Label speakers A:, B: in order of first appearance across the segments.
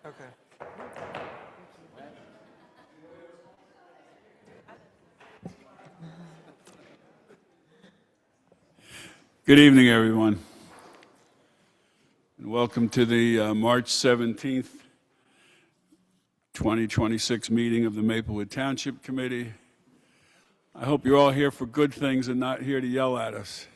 A: Okay.
B: Good evening, everyone, and welcome to the March 17th, 2026 meeting of the Maplewood Township Committee. I hope you're all here for good things and not here to yell at us.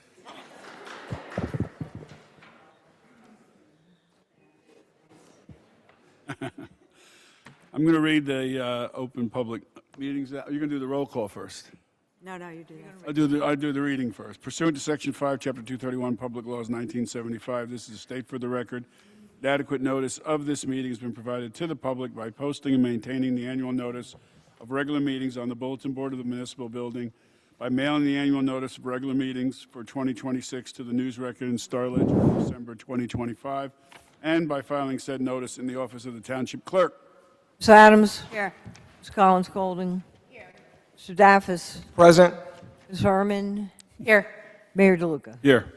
B: I'm going to read the open public meetings. You're going to do the roll call first.
C: No, you do that.
B: I do the reading first. Pursuant to Section 5, Chapter 231, Public Laws 1975, this is a state for the record. Adequate notice of this meeting has been provided to the public by posting and maintaining the annual notice of regular meetings on the bulletin board of the municipal building, by mailing the annual notice of regular meetings for 2026 to the News Record and Star Ledger for December 2025, and by filing said notice in the office of the Township Clerk.
C: Ms. Adams?
D: Here.
C: Ms. Collins Golding? Here. Mr. Daffis?
A: Present.
C: Ms. Herman?
D: Here.
C: Mayor DeLuca?
B: Here.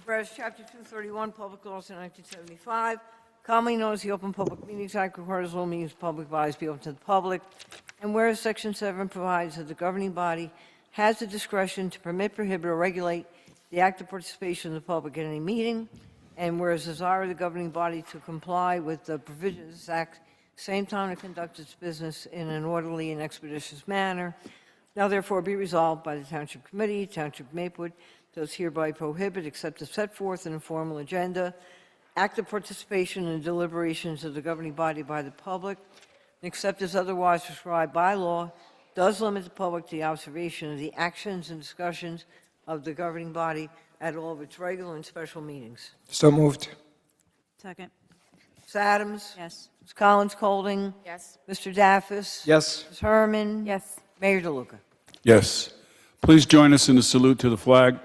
C: Whereas Chapter 231, Public Laws in 1975, commonly known as the Open Public Meetings Act, requires all meetings of public bodies be open to the public. And whereas Section 7 provides that the governing body has the discretion to permit, prohibit, or regulate the active participation of the public at any meeting, and whereas the desire of the governing body to comply with the provisions of this act, same time to conduct its business in an orderly and expeditious manner, now therefore be resolved by the Township Committee, Township of Maplewood, does hereby prohibit, except as set forth in a formal agenda, active participation in deliberations of the governing body by the public, and except as otherwise prescribed by law, does limit the public to the observation of the actions and discussions of the governing body at all of its regular and special meetings.
A: So moved.
D: Second.
C: Ms. Adams?
D: Yes.
C: Ms. Collins Golding?
D: Yes.
C: Mr. Daffis?
A: Yes.
C: Ms. Herman?
D: Yes.
C: Mayor DeLuca?
B: Yes. Please join us in a salute to the flag.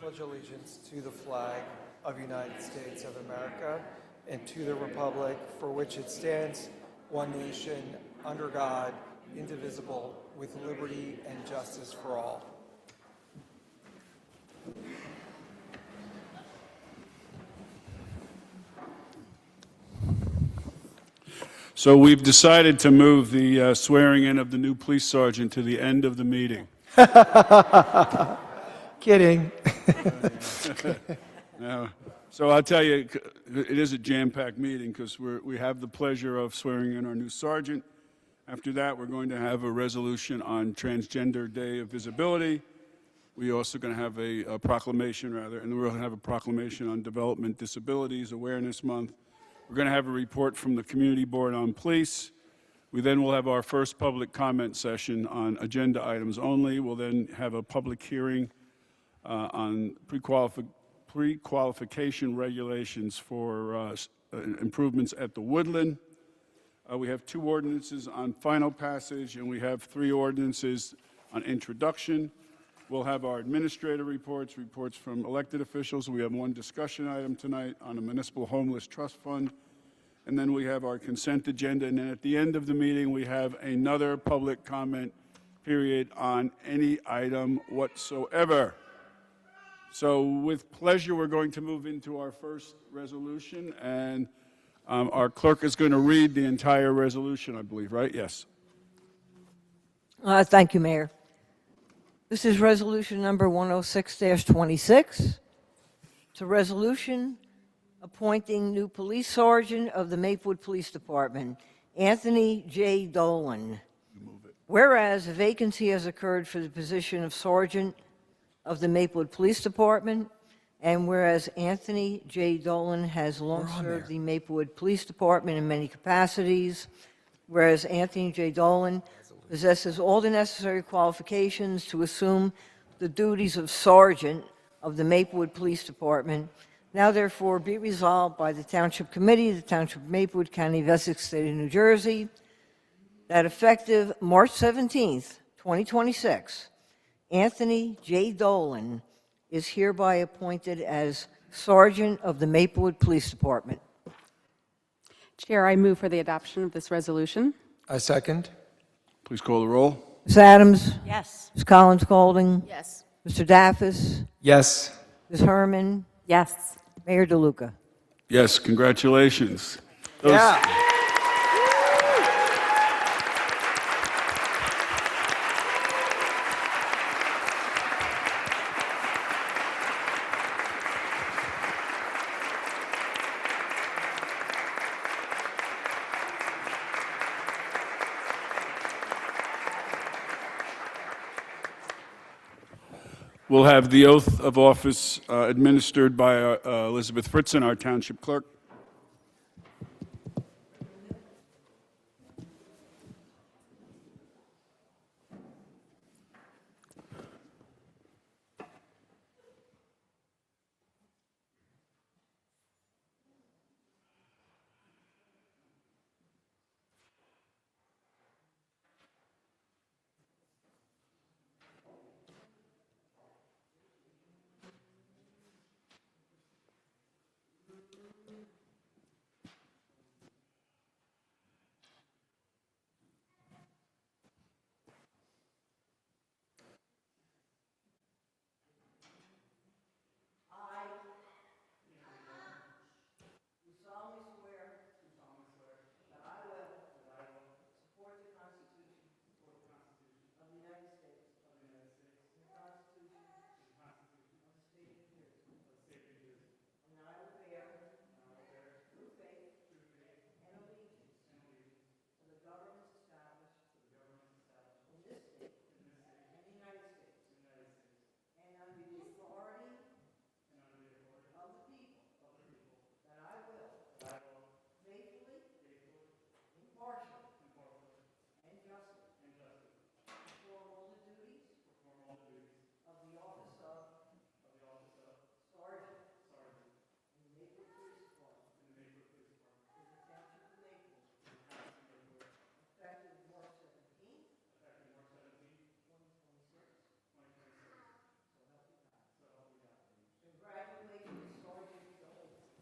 A: Pledge allegiance to the flag of the United States of America and to the republic for which it stands, one nation, under God, indivisible, with liberty and justice for all.
B: So we've decided to move the swearing in of the new police sergeant to the end of the meeting.
A: Kidding.
B: So I'll tell you, it is a jam-packed meeting because we have the pleasure of swearing in our new sergeant. After that, we're going to have a resolution on Transgender Day of Visibility. We're also going to have a proclamation, and we're going to have a proclamation on Development Disabilities Awareness Month. We're going to have a report from the Community Board on Police. We then will have our first public comment session on agenda items only. We'll then have a public hearing on pre-qualification regulations for improvements at the Woodland. We have 2 ordinances on final passage, and we have 3 ordinances on introduction. We'll have our administrative reports from elected officials. We have 1 discussion item tonight on a municipal homeless trust fund. And then we have our consent agenda. And then at the end of the meeting, we have another public comment period on any item whatsoever. So with pleasure, we're going to move into our first resolution. And our clerk is going to read the entire resolution, I believe, right? Yes.
C: Thank you, Mayor. This is resolution number 106-26. It's a resolution appointing new police sergeant of the Maplewood Police Department, Anthony J. Dolan. Whereas a vacancy has occurred for the position of sergeant of the Maplewood Police Department, and whereas Anthony J. Dolan has long served the Maplewood Police Department in many capacities, whereas Anthony J. Dolan possesses all the necessary qualifications to assume the duties of sergeant of the Maplewood Police Department, now therefore be resolved by the Township Committee of the Township of Maplewood, County of Essex, State of New Jersey, that effective March 17th, 2026, Anthony J. Dolan is hereby appointed as Sergeant of the Maplewood Police Department.
D: Chair, I move for the adoption of this resolution.
A: I second.
B: Please call the roll.
C: Ms. Adams?
D: Yes.
C: Ms. Collins Golding?
D: Yes.
C: Mr. Daffis,
A: Yes.
C: Ms. Herman,
D: Yes.
C: Mayor DeLuca.
B: Yes, congratulations.
A: Yeah.
B: We'll have the oath of office administered by Elizabeth Fritzen, our township clerk.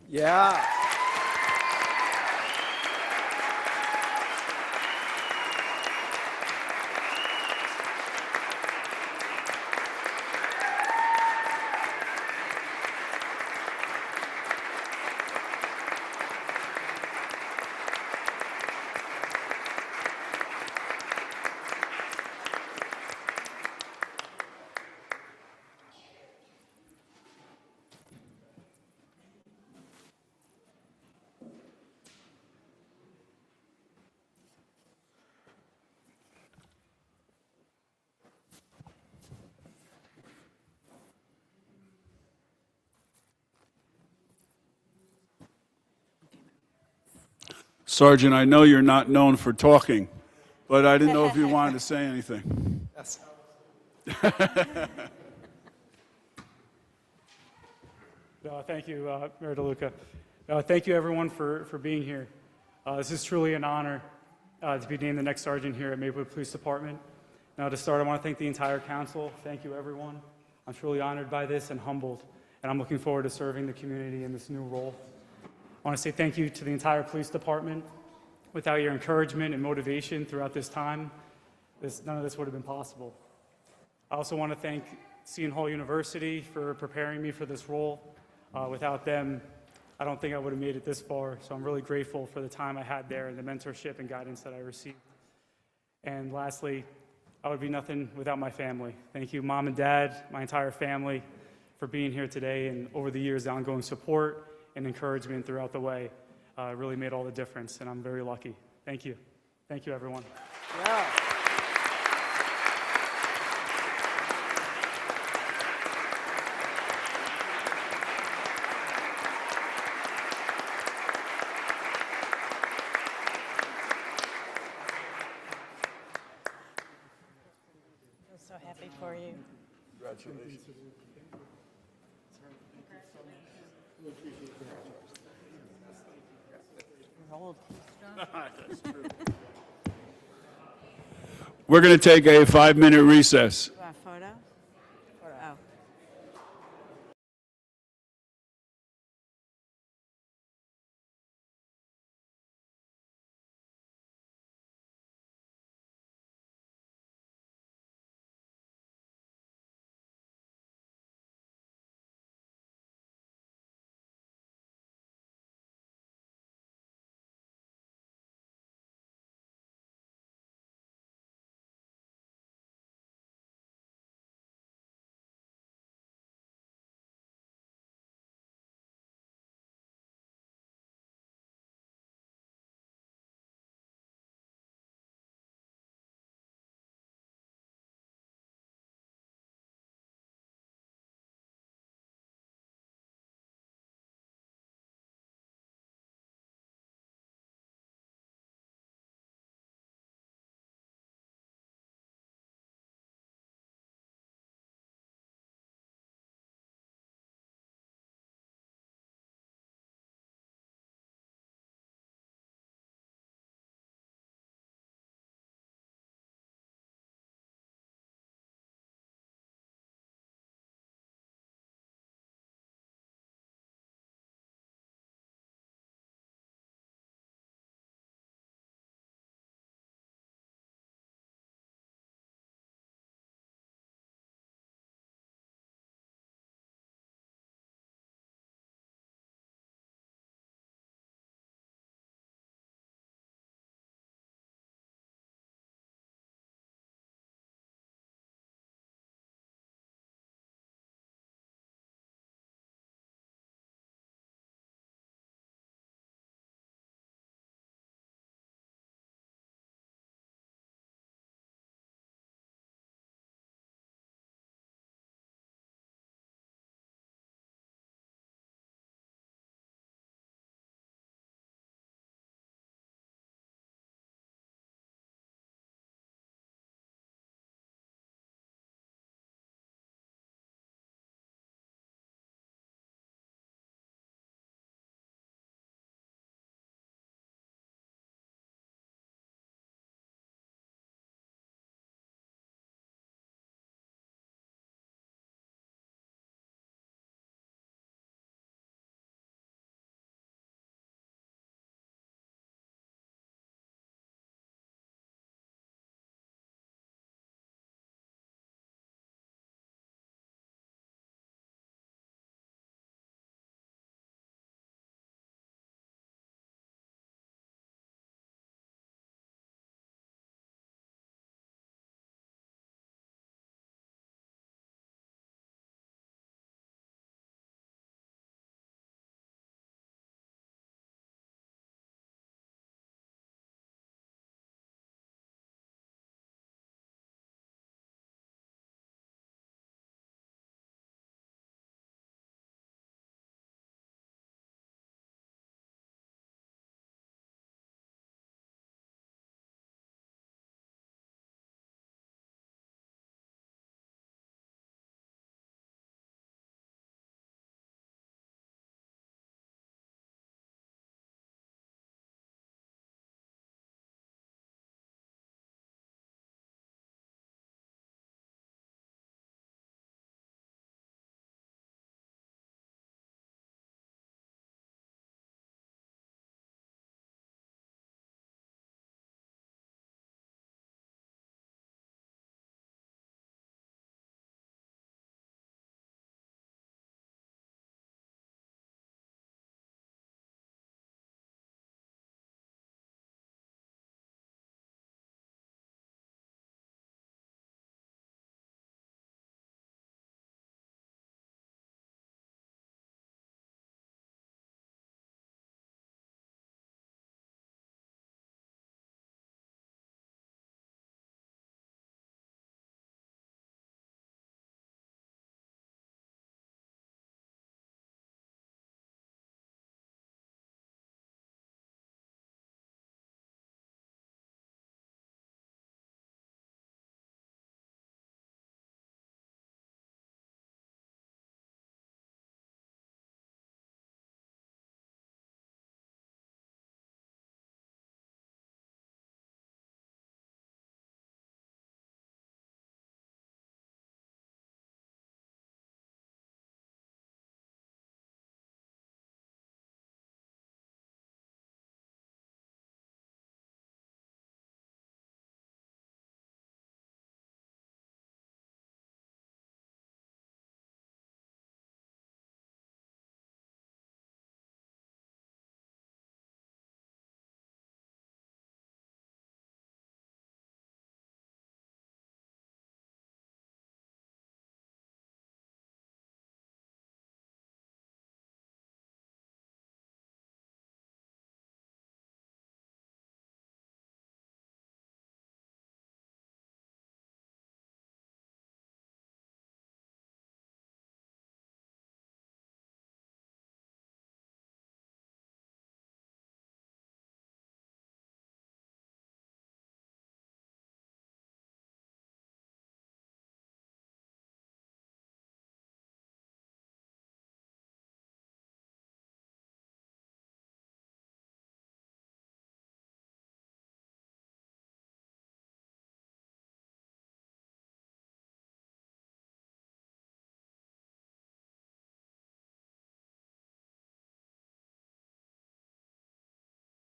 B: Yeah. Sergeant, I know you're not known for talking, but I didn't know if you wanted to say anything.
A: Yes.
E: Thank you, Mayor DeLuca. Thank you, everyone, for being here. This is truly an honor to be named the next sergeant here at Maplewood Police Department. Now, to start, I want to thank the entire council. Thank you, everyone. I'm truly honored by this and humbled, and I'm looking forward to serving the community in this new role. I want to say thank you to the entire police department. Without your encouragement and motivation throughout this time, none of this would have been possible. I also want to thank Seton Hall University for preparing me for this role. Without them, I don't think I would have made it this far, so I'm really grateful for the time I had there and the mentorship and guidance that I received. And lastly, I would be nothing without my family. Thank you, Mom and Dad, my entire family, for being here today, and over the years, the ongoing support and encouragement throughout the way really made all the difference, and I'm very lucky. Thank you. Thank you, everyone.
A: Yeah.
F: I'm so happy for you. You're old.
B: We're going to take a 5-minute recess.
F: You want a photo?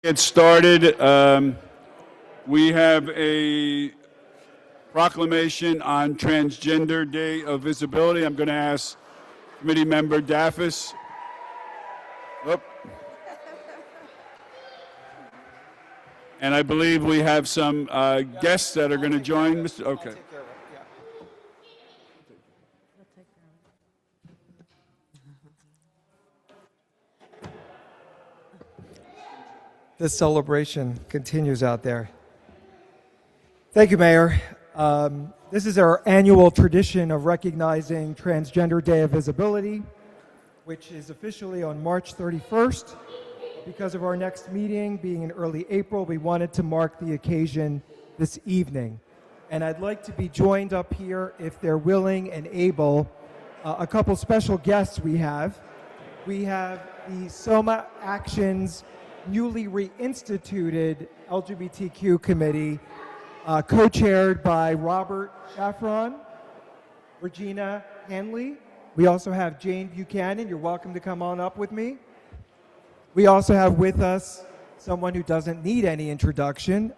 B: Get started. We have a proclamation on Transgender Day of Visibility. I'm going to ask Committee Member Daffis. Oh. And I believe we have some guests that are going to join. Mr. Okay.
A: Take care of it, yeah. This celebration continues out there. Thank you, Mayor. This is our annual tradition of recognizing Transgender Day of Visibility, which is officially on March 31st. Because of our next meeting being in early April, we wanted to mark the occasion this evening. And I'd like to be joined up here, if they're willing and able, a couple special guests we have. We have the Soma Action's newly reinstituted LGBTQ committee, co-chaired by Robert Shaffron, Regina Hanley. We also have Jane Buchanan. You're welcome to come on up with me. We also have with us someone who doesn't need any introduction,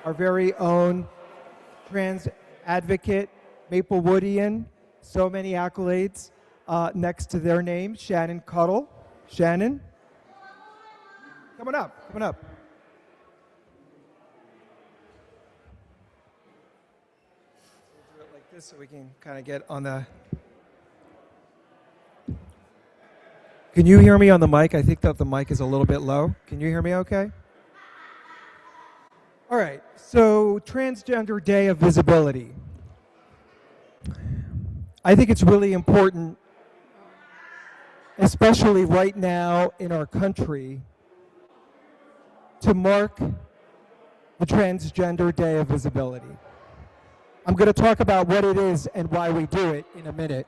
A: our very own trans advocate, Maplewoodian, so many accolades next to their name, Shannon Cuttle. Shannon? Come on up, come on up. We'll do it like this so we can kind of get on the... Can you hear me on the mic? I think that the mic is a little bit low. Can you hear me okay? All right, so Transgender Day of Visibility. I think it's really important, especially right now in our country, to mark the Transgender Day of Visibility. I'm going to talk about what it is and why we do it in a minute.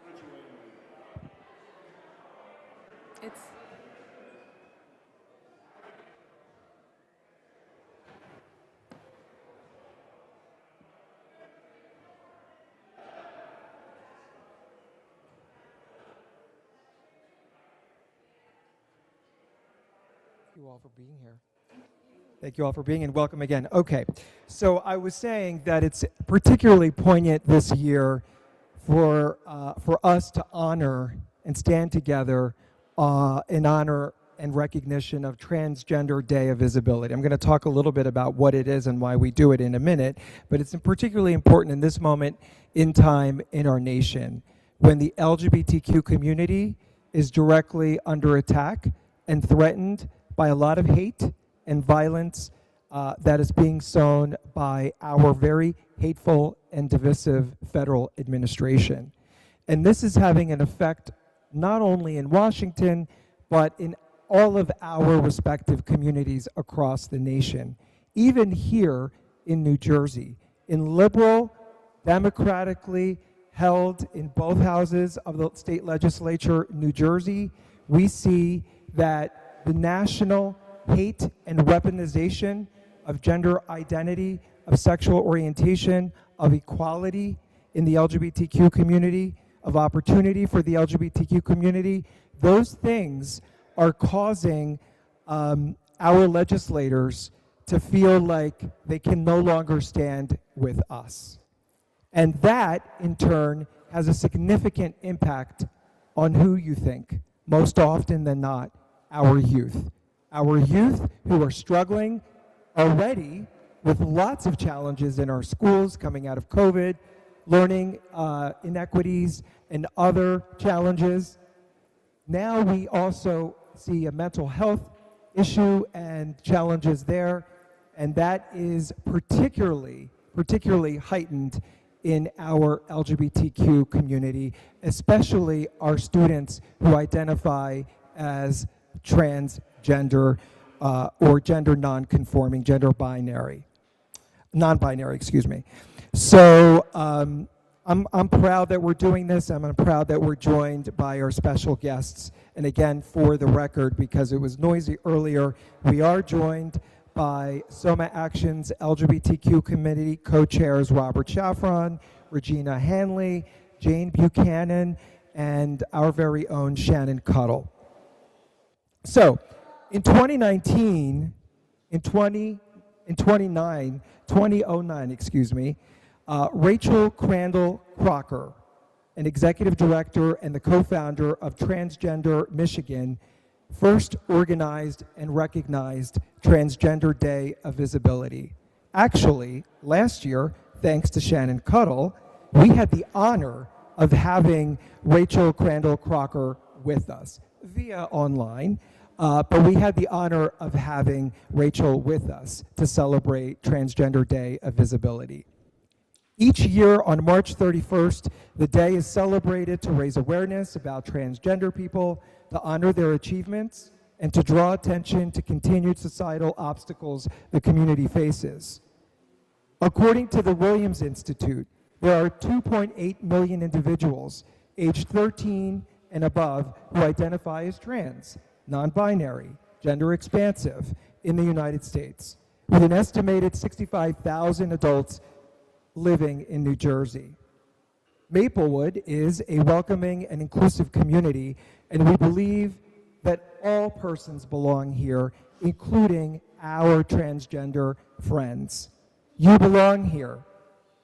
A: Thank you all for being here. Thank you all for being and welcome again. Okay, so I was saying that it's particularly poignant this year for us to honor and stand together in honor and recognition of Transgender Day of Visibility. I'm going to talk a little bit about what it is and why we do it in a minute, but it's particularly important in this moment in time in our nation when the LGBTQ community is directly under attack and threatened by a lot of hate and violence that is being sown by our very hateful and divisive federal administration. And this is having an effect not only in Washington, but in all of our respective communities across the nation. Even here in New Jersey, in liberal, democratically held in both houses of the state legislature in New Jersey, we see that the national hate and weaponization of gender identity, of sexual orientation, of equality in the LGBTQ community, of opportunity for the LGBTQ community, those things are causing our legislators to feel like they can no longer stand with us. And that, in turn, has a significant impact on who you think, most often than not, our youth. Our youth who are struggling already with lots of challenges in our schools coming out of COVID, learning inequities and other challenges. Now we also see a mental health issue and challenges there, and that is particularly heightened in our LGBTQ community, especially our students who identify as transgender or gender non-conforming, non-binary, excuse me. So I'm proud that we're doing this. I'm proud that we're joined by our special guests. And again, for the record, because it was noisy earlier, we are joined by Soma Action's LGBTQ Committee co-chairs Robert Shaffron, Regina Hanley, Jane Buchanan, and our very own Shannon Cuttle. So, in 2019, In 2009, Rachel Crandall Crocker, an executive director and the co-founder of Transgender Michigan, first organized and recognized Transgender Day of Visibility. Actually, last year, thanks to Shannon Cuddle, we had the honor of having Rachel Crandall Crocker with us via online, but we had the honor of having Rachel with us to celebrate Transgender Day of Visibility. Each year on March 31st, the day is celebrated to raise awareness about transgender people, to honor their achievements, and to draw attention to continued societal obstacles the community faces. According to the Williams Institute, there are 2.8 million individuals aged 13 and above who identify as trans, non-binary, gender expansive in the United States, with an estimated 65,000 adults living in New Jersey. Maplewood is a welcoming and inclusive community, and we believe that all persons belong here, including our transgender friends. You belong here.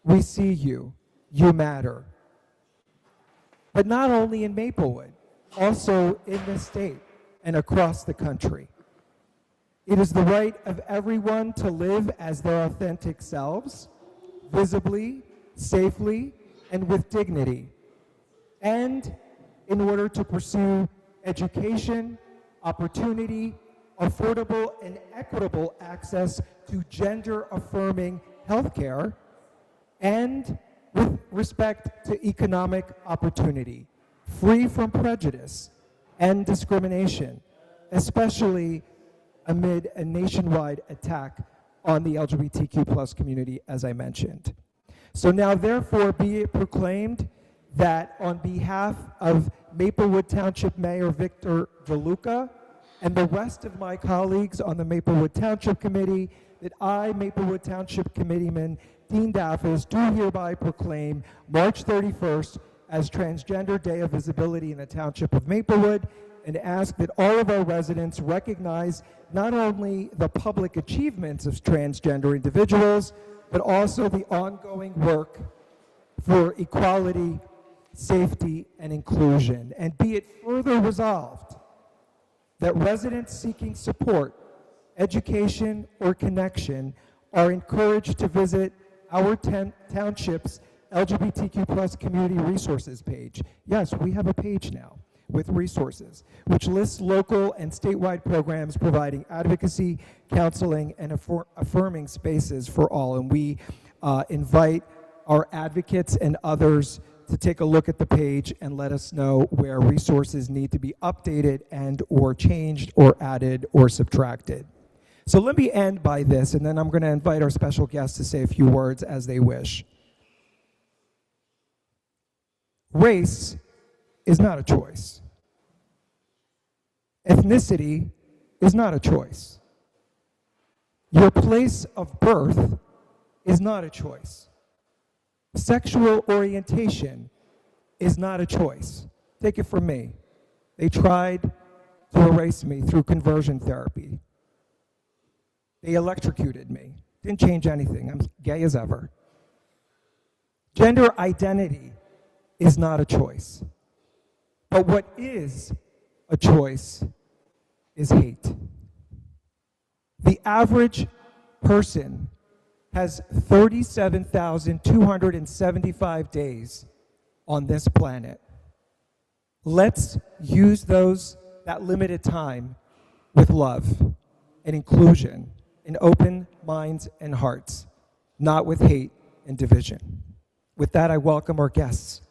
A: We see you. You matter. But not only in Maplewood, also in this state and across the country. It is the right of everyone to live as their authentic selves, visibly, safely, and with dignity, and in order to pursue education, opportunity, affordable and equitable access to gender-affirming healthcare, and with respect to economic opportunity, free from prejudice and discrimination, especially amid a nationwide attack on the LGBTQ+ community, as I mentioned. So now, therefore, be it proclaimed that on behalf of Maplewood Township Mayor Victor DeLuca and the rest of my colleagues on the Maplewood Township Committee, that I, Maplewood Township Committeeman Dean Daffis, do hereby proclaim March 31st as Transgender Day of Visibility in the Township of Maplewood, and ask that all of our residents recognize not only the public achievements of transgender individuals, but also the ongoing work for equality, safety, and inclusion. And be it further resolved that residents seeking support, education, or connection are encouraged to visit our township's LGBTQ+ community resources page. Yes, we have a page now with resources, which lists local and statewide programs providing advocacy, counseling, and affirming spaces for all. And we invite our advocates and others to take a look at the page and let us know where resources need to be updated and or changed or added or subtracted. So let me end by this, and then I'm going to invite our special guests to say a few words as they wish. Race is not a choice. Ethnicity is not a choice. Your place of birth is not a choice. Sexual orientation is not a choice. Take it from me. They tried to erase me through conversion therapy. They electrocuted me. Didn't change anything. I'm gay as ever. Gender identity is not a choice. But what is a choice is hate. The average person has 37,275 days on this planet. Let's use that limited time with love and inclusion and open minds and hearts, not with hate and division. With that, I welcome our guests.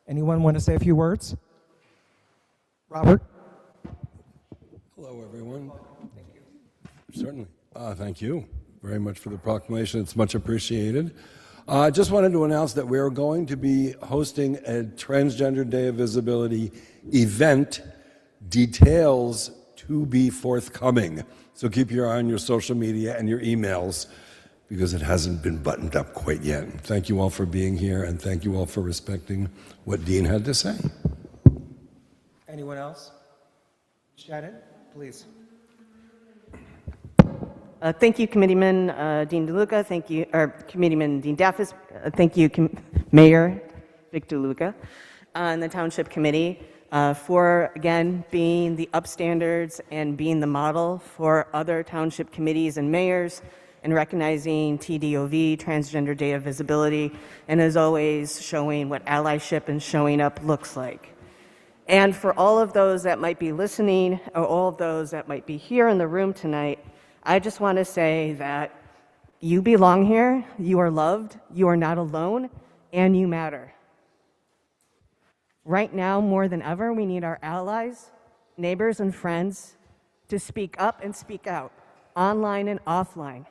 A: Anyone want to say a few words? Robert?
G: Hello, everyone. Thank you. Certainly. Thank you very much for the proclamation. It's much appreciated. I just wanted to announce that we are going to be hosting a Transgender Day of Visibility event. Details to be forthcoming. So keep your eye on your social media and your emails, because it hasn't been buttoned up quite yet. Thank you all for being here, and thank you all for respecting what Dean had to say.
A: Anyone else? Shannon, please.
H: Thank you, Committeeman Dean DeLuca. Thank you, or Committeeman Dean Daffis. Thank you, Mayor Vic DeLuca, and the Township Committee for, again, being the upstandards and being the model for other township committees and mayors, and recognizing TDOV, Transgender Day of Visibility, and as always, showing what allyship and showing up looks like. And for all of those that might be listening, or all of those that might be here in the room tonight, I just want to say that you belong here, you are loved, you are not alone, and you matter. Right now, more than ever, we need our allies, neighbors, and friends to speak up and speak out, online and offline,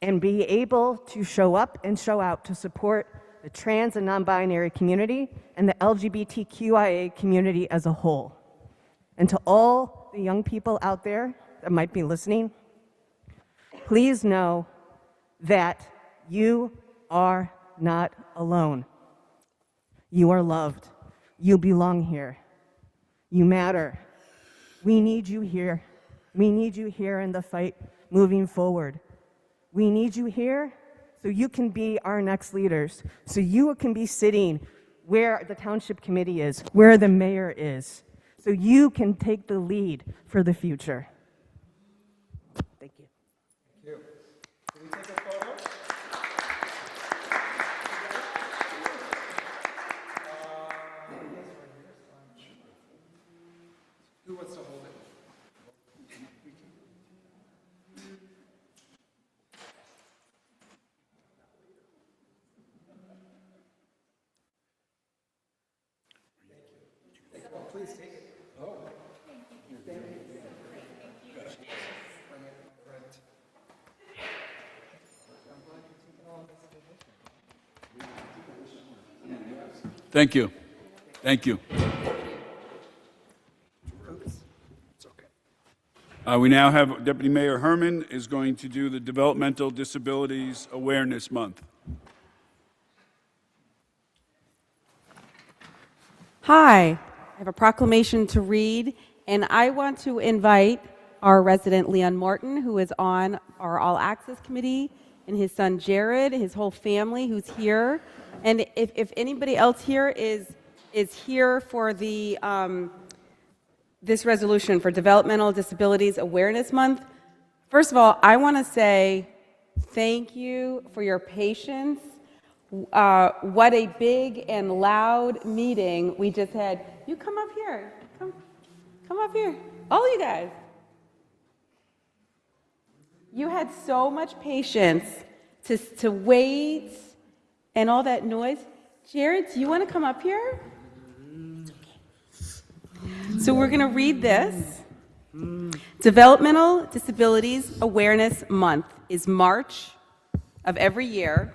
H: and be able to show up and show out to support the trans and non-binary community and the LGBTQIA community as a whole. And to all the young people out there that might be listening, please know that you are not alone. You are loved. You belong here. You matter. We need you here. We need you here in the fight moving forward. We need you here so you can be our next leaders, so you can be sitting where the Township Committee is, where the mayor is, so you can take the lead for the future. Thank you.
A: Thank you. Can we take a photo? Who wants to hold it? Please take it. Oh.
B: Thank you. Thank you. We now have Deputy Mayor Herman is going to do the Developmental Disabilities Awareness Month.
D: Hi, I have a proclamation to read, and I want to invite our resident Leon Martin, who is on our All Access Committee, and his son Jared, his whole family who's here. And if anybody else here is here for the this resolution for Developmental Disabilities Awareness Month, first of all, I want to say thank you for your patience. What a big and loud meeting we just had. You come up here. Come up here. All you guys. You had so much patience to wait and all that noise. Jared, do you want to come up here? So we're going to read this. Developmental Disabilities Awareness Month is March of every year,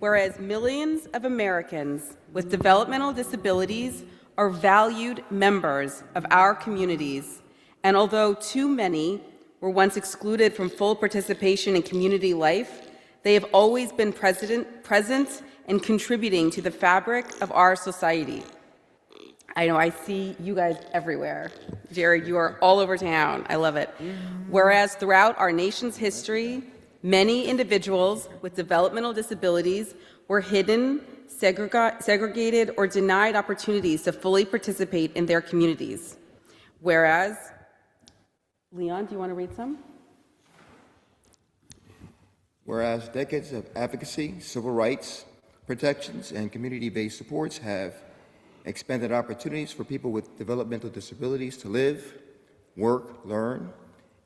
D: whereas millions of Americans with developmental disabilities are valued members of our communities, and although too many were once excluded from full participation in community life, they have always been present and contributing to the fabric of our society. I know I see you guys everywhere. Jared, you are all over town. I love it. Whereas throughout our nation's history, many individuals with developmental disabilities were hidden, segregated, or denied opportunities to fully participate in their communities. Whereas, Leon, do you want to read some?
I: Whereas decades of advocacy, civil rights protections, and community-based supports have expanded opportunities for people with developmental disabilities to live, work, learn,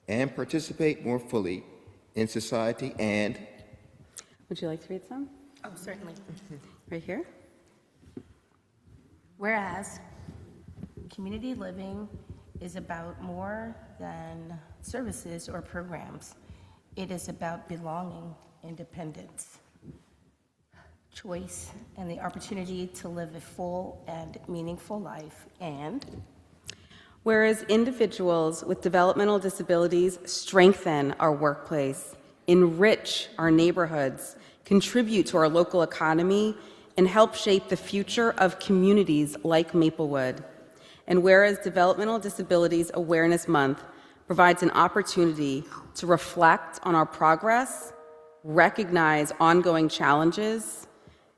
I: and participate more fully in society. And
D: would you like to read some?
F: Oh, certainly.
D: Right here.
F: Whereas community living is about more than services or programs. It is about belonging, independence, choice, and the opportunity to live a full and meaningful life. And
D: whereas individuals with developmental disabilities strengthen our workplace, enrich our neighborhoods, contribute to our local economy, and help shape the future of communities like Maplewood. And whereas Developmental Disabilities Awareness Month provides an opportunity to reflect on our progress, recognize ongoing challenges,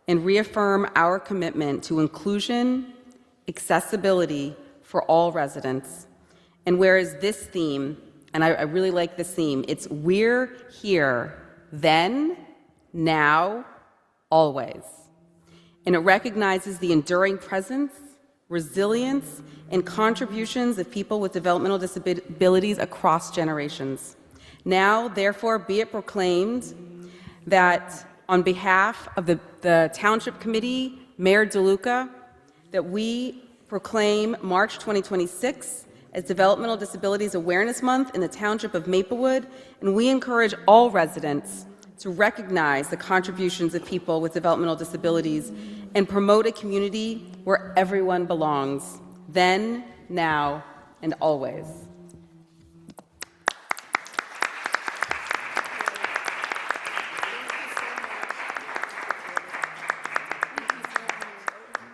D: and reaffirm our commitment to inclusion, accessibility for all residents. And whereas this theme, and I really like this theme, it's we're here then, now, always. And it recognizes the enduring presence, resilience, and contributions of people with developmental disabilities across generations. Now, therefore, be it proclaimed that on behalf of the Township Committee, Mayor DeLuca, that we proclaim March 2026 as Developmental Disabilities Awareness Month in the Township of Maplewood, and we encourage all residents to recognize the contributions of people with developmental disabilities and promote a community where everyone belongs, then, now, and always.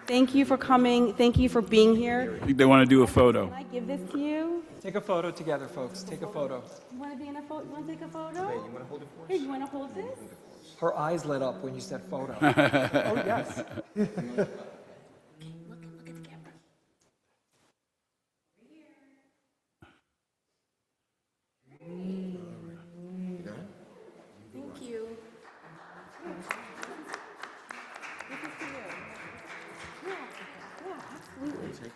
D: Thank you for coming. Thank you for being here.
B: I think they want to do a photo.
D: Can I give this to you?
A: Take a photo together, folks. Take a photo.
D: You want to be in a photo? You want to take a photo? Hey, you want to hold it for us? Here, you want to hold this?
A: Her eyes lit up when you said photo. Oh, yes.
D: Look at the camera. Thank you. This is for you. Yeah, absolutely.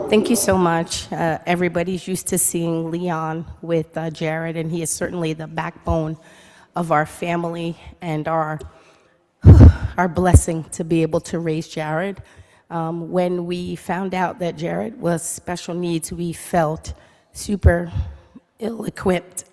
F: Thank you so much. Everybody's used to seeing Leon with Jared, and he is certainly the backbone of our family and our blessing to be able to raise Jared. When we found out that Jared was special needs, we felt super ill-equipped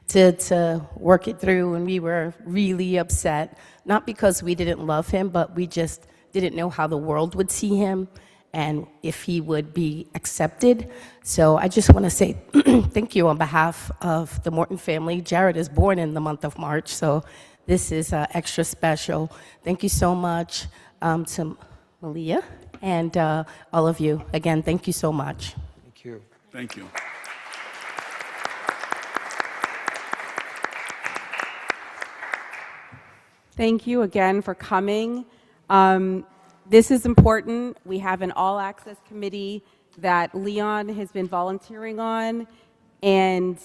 F: to work it through, and we were really upset, not because we didn't love him, but we just didn't know how the world would see him and if he would be accepted. So I just want to say thank you on behalf of the Morton family. Jared is born in the month of March, so this is extra special. Thank you so much to Malia and all of you. Again, thank you so much.
A: Thank you.
B: Thank you.
D: Thank you again for coming. This is important. We have an all-access committee that Leon has been volunteering on and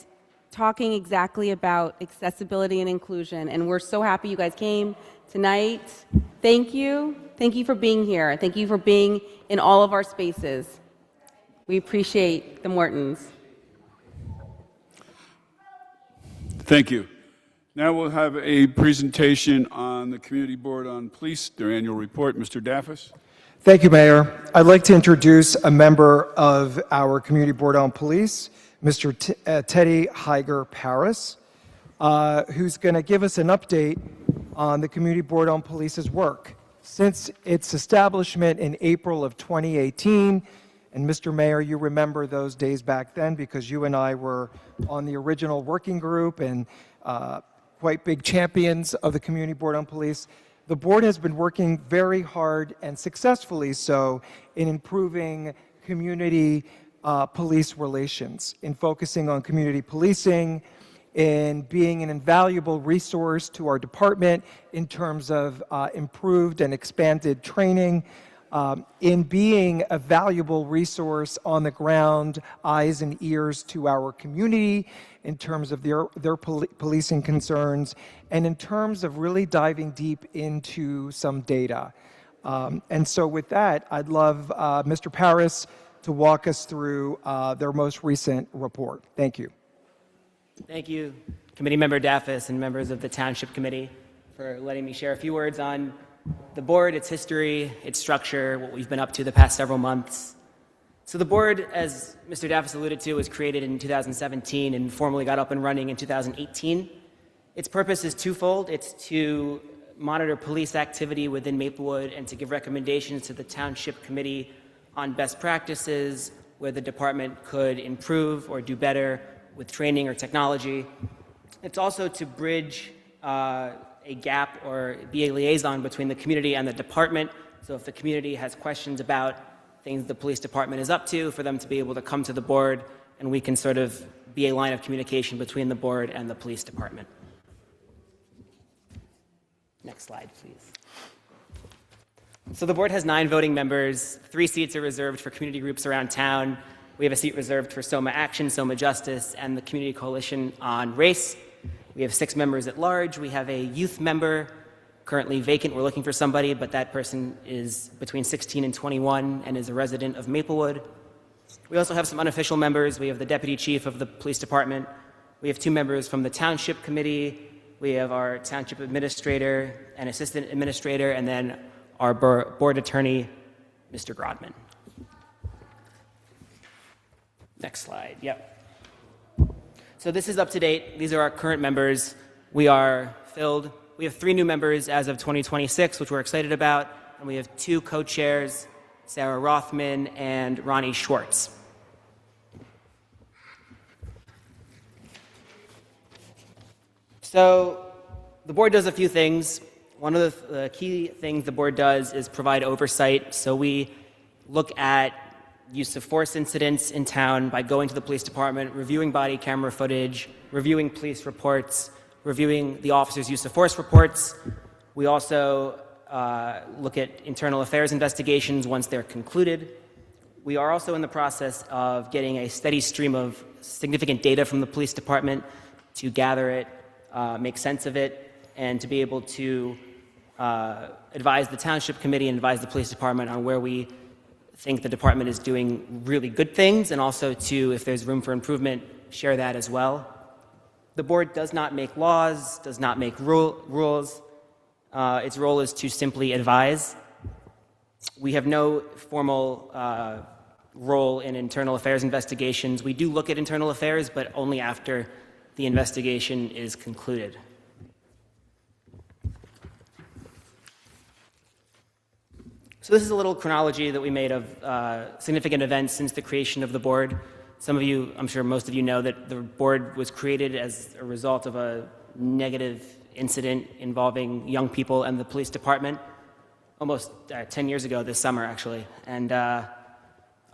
D: talking exactly about accessibility and inclusion. And we're so happy you guys came tonight. Thank you. Thank you for being here. Thank you for being in all of our spaces. We appreciate the Mortons.
B: Thank you. Now we'll have a presentation on the Community Board on Police, their annual report. Mr. Daffis.
A: Thank you, Mayor. I'd like to introduce a member of our Community Board on Police, Mr. Teddy Heiger Paris, who's going to give us an update on the Community Board on Police's work. Since its establishment in April of 2018, and Mr. Mayor, you remember those days back then because you and I were on the original working group and quite big champions of the Community Board on Police. The board has been working very hard and successfully so in improving community police relations, in focusing on community policing, in being an invaluable resource to our department in terms of improved and expanded training, in being a valuable resource on the ground, eyes and ears to our community in terms of their policing concerns, and in terms of really diving deep into some data. And so with that, I'd love Mr. Paris to walk us through their most recent report. Thank you.
J: Thank you, Committee Member Daffis and members of the Township Committee for letting me share a few words on the board, its history, its structure, what we've been up to the past several months. So the board, as Mr. Daffis alluded to, was created in 2017 and formally got up and running in 2018. Its purpose is twofold. It's to monitor police activity within Maplewood and to give recommendations to the Township Committee on best practices where the department could improve or do better with training or technology. It's also to bridge a gap or be a liaison between the community and the department. So if the community has questions about things the police department is up to, for them to be able to come to the board, and we can sort of be a line of communication between the board and the police department. Next slide, please. So the board has 9 voting members. 3 seats are reserved for community groups around town. We have a seat reserved for Soma Action, Soma Justice, and the Community Coalition on Race. We have 6 members at large. We have a youth member currently vacant. We're looking for somebody, but that person is between 16 and 21 and is a resident of Maplewood. We also have some unofficial members. We have the deputy chief of the police department. We have 2 members from the township committee. We have our township administrator and assistant administrator, and then our board attorney, Mr. Grodman. Next slide. Yep. So this is up to date. These are our current members. We are filled. We have 3 new members as of 2026, which we're excited about, and we have 2 co-chairs, Sarah Rothman and Ronnie Schwartz. So the board does a few things. One of the key things the board does is provide oversight. So we look at use of force incidents in town by going to the police department, reviewing body camera footage, reviewing police reports, reviewing the officers' use of force reports. We also look at internal affairs investigations once they're concluded. We are also in the process of getting a steady stream of significant data from the police department to gather it, make sense of it, and to be able to advise the township committee and advise the police department on where we think the department is doing really good things, and also to, if there's room for improvement, share that as well. The board does not make laws, does not make rules. Its role is to simply advise. We have no formal role in internal affairs investigations. We do look at internal affairs, but only after the investigation is concluded. So this is a little chronology that we made of significant events since the creation of the board. Some of you, I'm sure most of you know that the board was created as a result of a negative incident involving young people and the police department almost 10 years ago this summer, actually. And a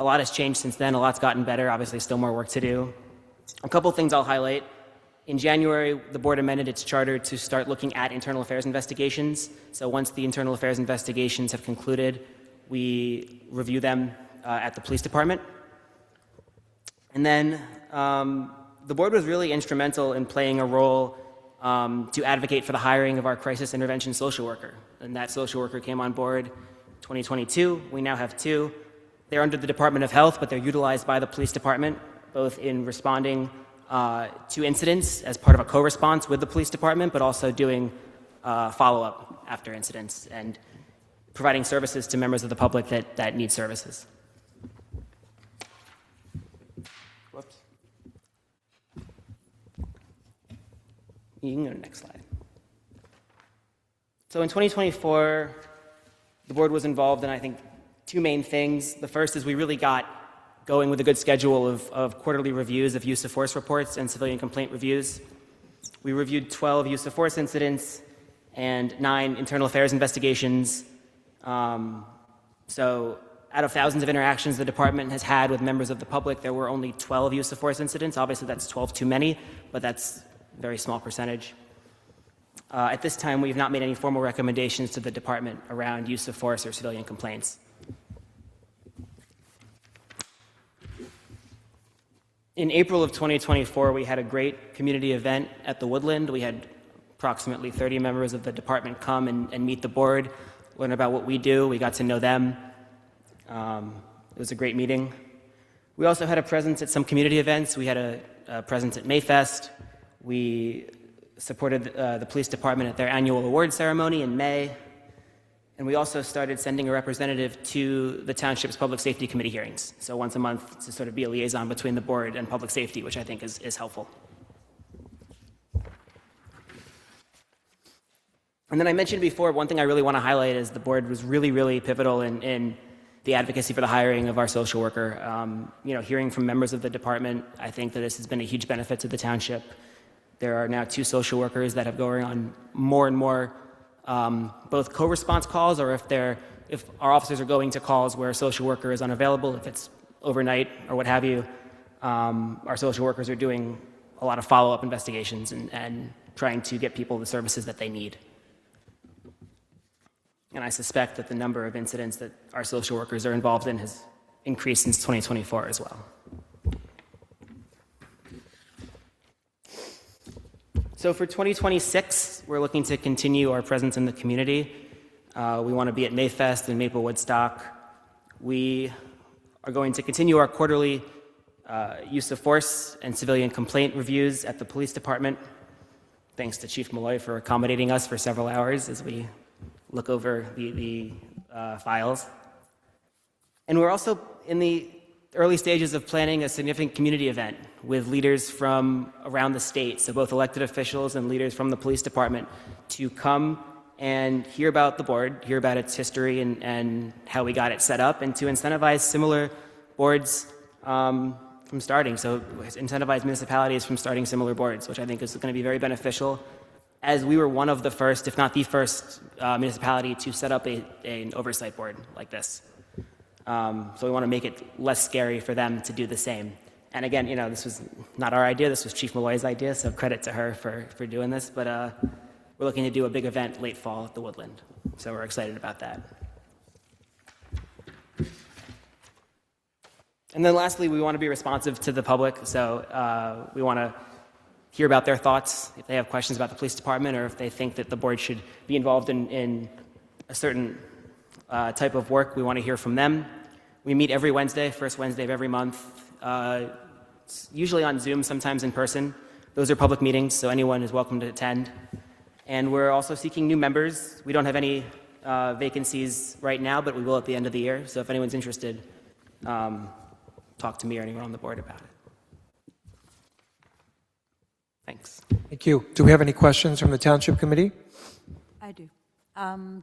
J: lot has changed since then. A lot's gotten better. Obviously, still more work to do. A couple things I'll highlight. In January, the board amended its charter to start looking at internal affairs investigations. So once the internal affairs investigations have concluded, we review them at the police department. And then the board was really instrumental in playing a role to advocate for the hiring of our crisis intervention social worker. And that social worker came on board 2022. We now have 2. They're under the Department of Health, but they're utilized by the police department, both in responding to incidents as part of a co-response with the police department, but also doing follow-up after incidents and providing services to members of the public that need services. Whoops. You can go to the next slide. So in 2024, the board was involved in, I think, 2 main things. The first is we really got going with a good schedule of quarterly reviews of use of force reports and civilian complaint reviews. We reviewed 12 use of force incidents and 9 internal affairs investigations. So out of thousands of interactions the department has had with members of the public, there were only 12 use of force incidents. Obviously, that's 12 too many, but that's a very small percentage. At this time, we have not made any formal recommendations to the department around use of force or civilian complaints. In April of 2024, we had a great community event at the Woodland. We had approximately 30 members of the department come and meet the board, learn about what we do. We got to know them. It was a great meeting. We also had a presence at some community events. We had a presence at Mayfest. We supported the police department at their annual award ceremony in May. And we also started sending a representative to the township's public safety committee hearings. So once a month to sort of be a liaison between the board and public safety, which I think is helpful. And then I mentioned before, one thing I really want to highlight is the board was really, really pivotal in the advocacy for the hiring of our social worker. Hearing from members of the department, I think that this has been a huge benefit to the township. There are now 2 social workers that have going on more and more both co-response calls or if our officers are going to calls where a social worker is unavailable, if it's overnight or what have you, our social workers are doing a lot of follow-up investigations and trying to get people the services that they need. And I suspect that the number of incidents that our social workers are involved in has increased since 2024 as well. So for 2026, we're looking to continue our presence in the community. We want to be at Mayfest and Maple Woodstock. We are going to continue our quarterly use of force and civilian complaint reviews at the police department. Thanks to Chief Malloy for accommodating us for several hours as we look over the files. And we're also in the early stages of planning a significant community event with leaders from around the state, so both elected officials and leaders from the police department, to come and hear about the board, hear about its history and how we got it set up, and to incentivize similar boards from starting. So incentivize municipalities from starting similar boards, which I think is going to be very beneficial, as we were one of the first, if not the first, municipality to set up an oversight board like this. So we want to make it less scary for them to do the same. And again, you know, this was not our idea, this was Chief Malloy's idea, so credit to her for doing this, but we're looking to do a big event late fall at the Woodland. So we're excited about that. And then lastly, we want to be responsive to the public, so we want to hear about their thoughts, if they have questions about the police department or if they think that the board should be involved in a certain type of work. We want to hear from them. We meet every Wednesday, first Wednesday of every month, usually on Zoom, sometimes in person. Those are public meetings, so anyone is welcome to attend. And we're also seeking new members. We don't have any vacancies right now, but we will at the end of the year. So if anyone's interested, talk to me or anyone on the board about it. Thanks.
A: Thank you. Do we have any questions from the Township Committee?
K: I do.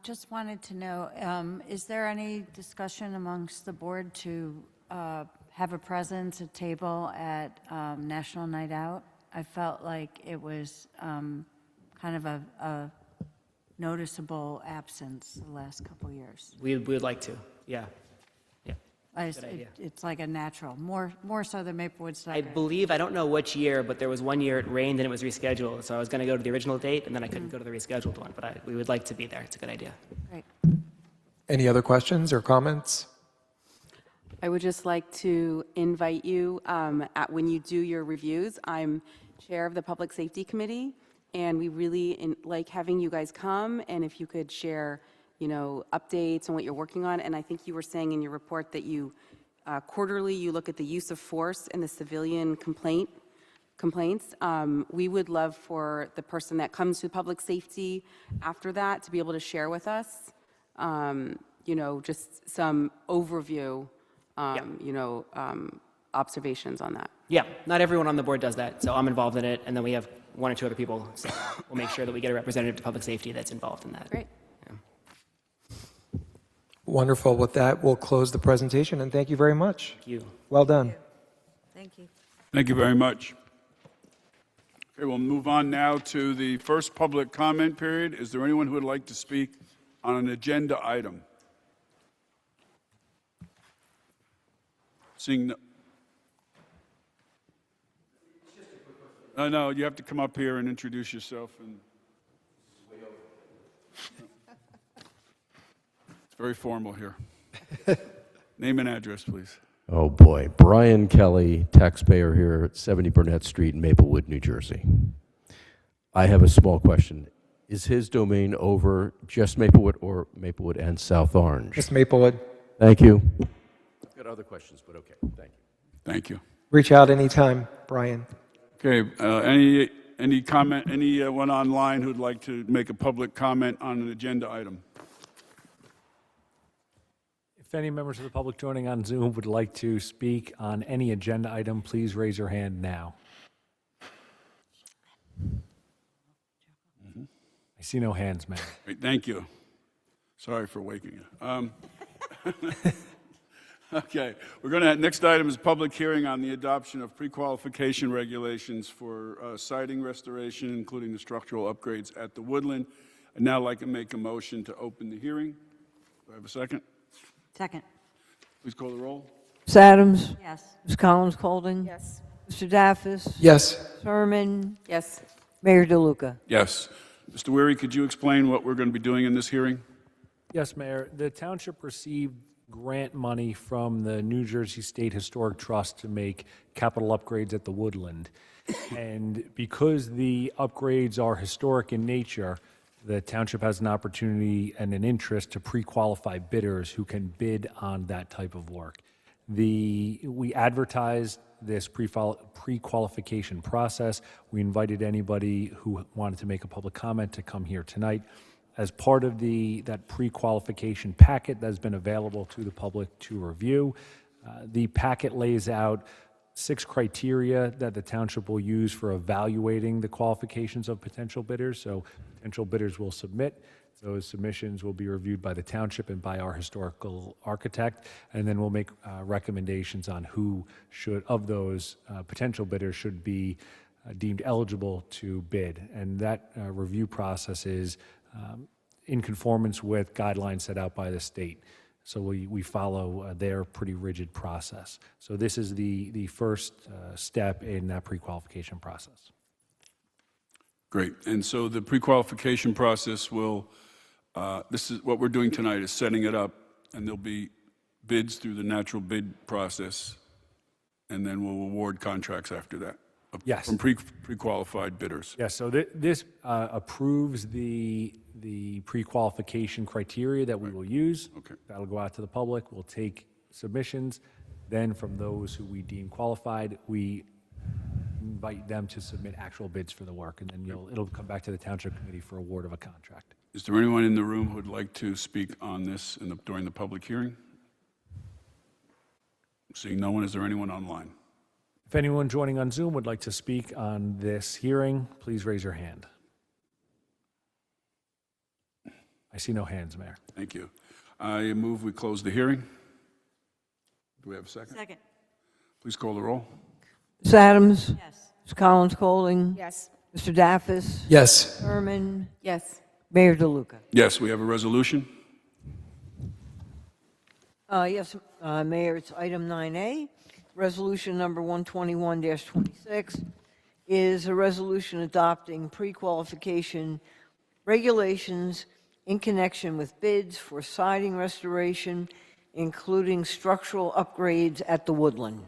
K: Just wanted to know, is there any discussion amongst the board to have a presence at table at National Night Out? I felt like it was kind of a noticeable absence the last couple years.
J: We would like to, yeah.
K: Good idea. It's like a natural, more so than Maplewood Woodstock.
J: I believe, I don't know which year, but there was one year it rained and it was rescheduled. So I was going to go to the original date and then I couldn't go to the rescheduled one, but we would like to be there. It's a good idea.
K: Great.
A: Any other questions or comments?
D: I would just like to invite you, when you do your reviews, I'm chair of the Public Safety Committee, and we really like having you guys come, and if you could share, you know, updates on what you're working on. And I think you were saying in your report that you, quarterly, you look at the use of force and the civilian complaints. We would love for the person that comes to public safety after that to be able to share with us, you know, just some overview, you know, observations on that.
J: Yeah, not everyone on the board does that, so I'm involved in it, and then we have one or two other people, so we'll make sure that we get a representative to public safety that's involved in that.
D: Great.
A: Wonderful. With that, we'll close the presentation, and thank you very much.
J: Thank you.
A: Well done.
K: Thank you.
B: Thank you very much. Okay, we'll move on now to the first public comment period. Is there anyone who would like to speak on an agenda item? Seeing no. No, you have to come up here and introduce yourself. And it's very formal here. Name and address, please.
L: Oh boy, Brian Kelly, taxpayer here at 70 Burnett Street in Maplewood, New Jersey. I have a small question. Is his domain over just Maplewood or Maplewood and South Orange?
A: Just Maplewood.
L: Thank you. I've got other questions, but okay, thank you.
B: Thank you.
A: Reach out anytime, Brian.
B: Okay, any comment, anyone online who'd like to make a public comment on an agenda item?
M: If any members of the public joining on Zoom would like to speak on any agenda item, please raise your hand now. I see no hands, ma'am.
B: Great, thank you. Sorry for waking you. Okay, next item is public hearing on the adoption of pre-qualification regulations for siding restoration, including the structural upgrades at the Woodland. I'd now like to make a motion to open the hearing. Do I have a second?
K: Second.
B: Please call the roll.
C: Ms. Adams?
K: Yes.
C: Ms. Collins Colding?
D: Yes.
C: Mr. Daffis?
A: Yes.
C: Ms. Herman?
D: Yes.
C: Mayor DeLuca?
B: Yes. Mr. Weary, could you explain what we're going to be doing in this hearing?
M: Yes, Mayor. The township received grant money from the New Jersey State Historic Trust to make capital upgrades at the Woodland. And because the upgrades are historic in nature, the township has an opportunity and an interest to pre-qualify bidders who can bid on that type of work. We advertised this pre-qualification process. We invited anybody who wanted to make a public comment to come here tonight. As part of that pre-qualification packet that's been available to the public to review, the packet lays out 6 criteria that the township will use for evaluating the qualifications of potential bidders. So potential bidders will submit. Those submissions will be reviewed by the township and by our historical architect, and then we'll make recommendations on who of those potential bidders should be deemed eligible to bid. And that review process is in conformance with guidelines set out by the state. So we follow their pretty rigid process. So this is the first step in that pre-qualification process.
B: Great. And so the pre-qualification process will, this is what we're doing tonight, is setting it up, and there'll be bids through the natural bid process, and then we'll award contracts after that.
M: Yes.
B: From pre-qualified bidders.
M: Yes, so this approves the pre-qualification criteria that we will use.
B: Okay.
M: That'll go out to the public. We'll take submissions. Then from those who we deem qualified, we invite them to submit actual bids for the work, and then it'll come back to the Township Committee for award of a contract.
B: Is there anyone in the room who would like to speak on this during the public hearing? Seeing no one, is there anyone online?
M: If anyone joining on Zoom would like to speak on this hearing, please raise your hand. I see no hands, Mayor.
B: Thank you. I move we close the hearing. Do we have a second?
K: Second.
B: Please call the roll.
C: Ms. Adams?
K: Yes.
C: Ms. Collins Colding?
D: Yes.
C: Mr. Daffis?
A: Yes.
C: Herman?
D: Yes.
C: Mayor DeLuca?
B: Yes, we have a resolution.
C: Yes, Mayor, it's item 9A. Resolution number 121-26 is a resolution adopting pre-qualification regulations in connection with bids for siding restoration, including structural upgrades at the Woodland.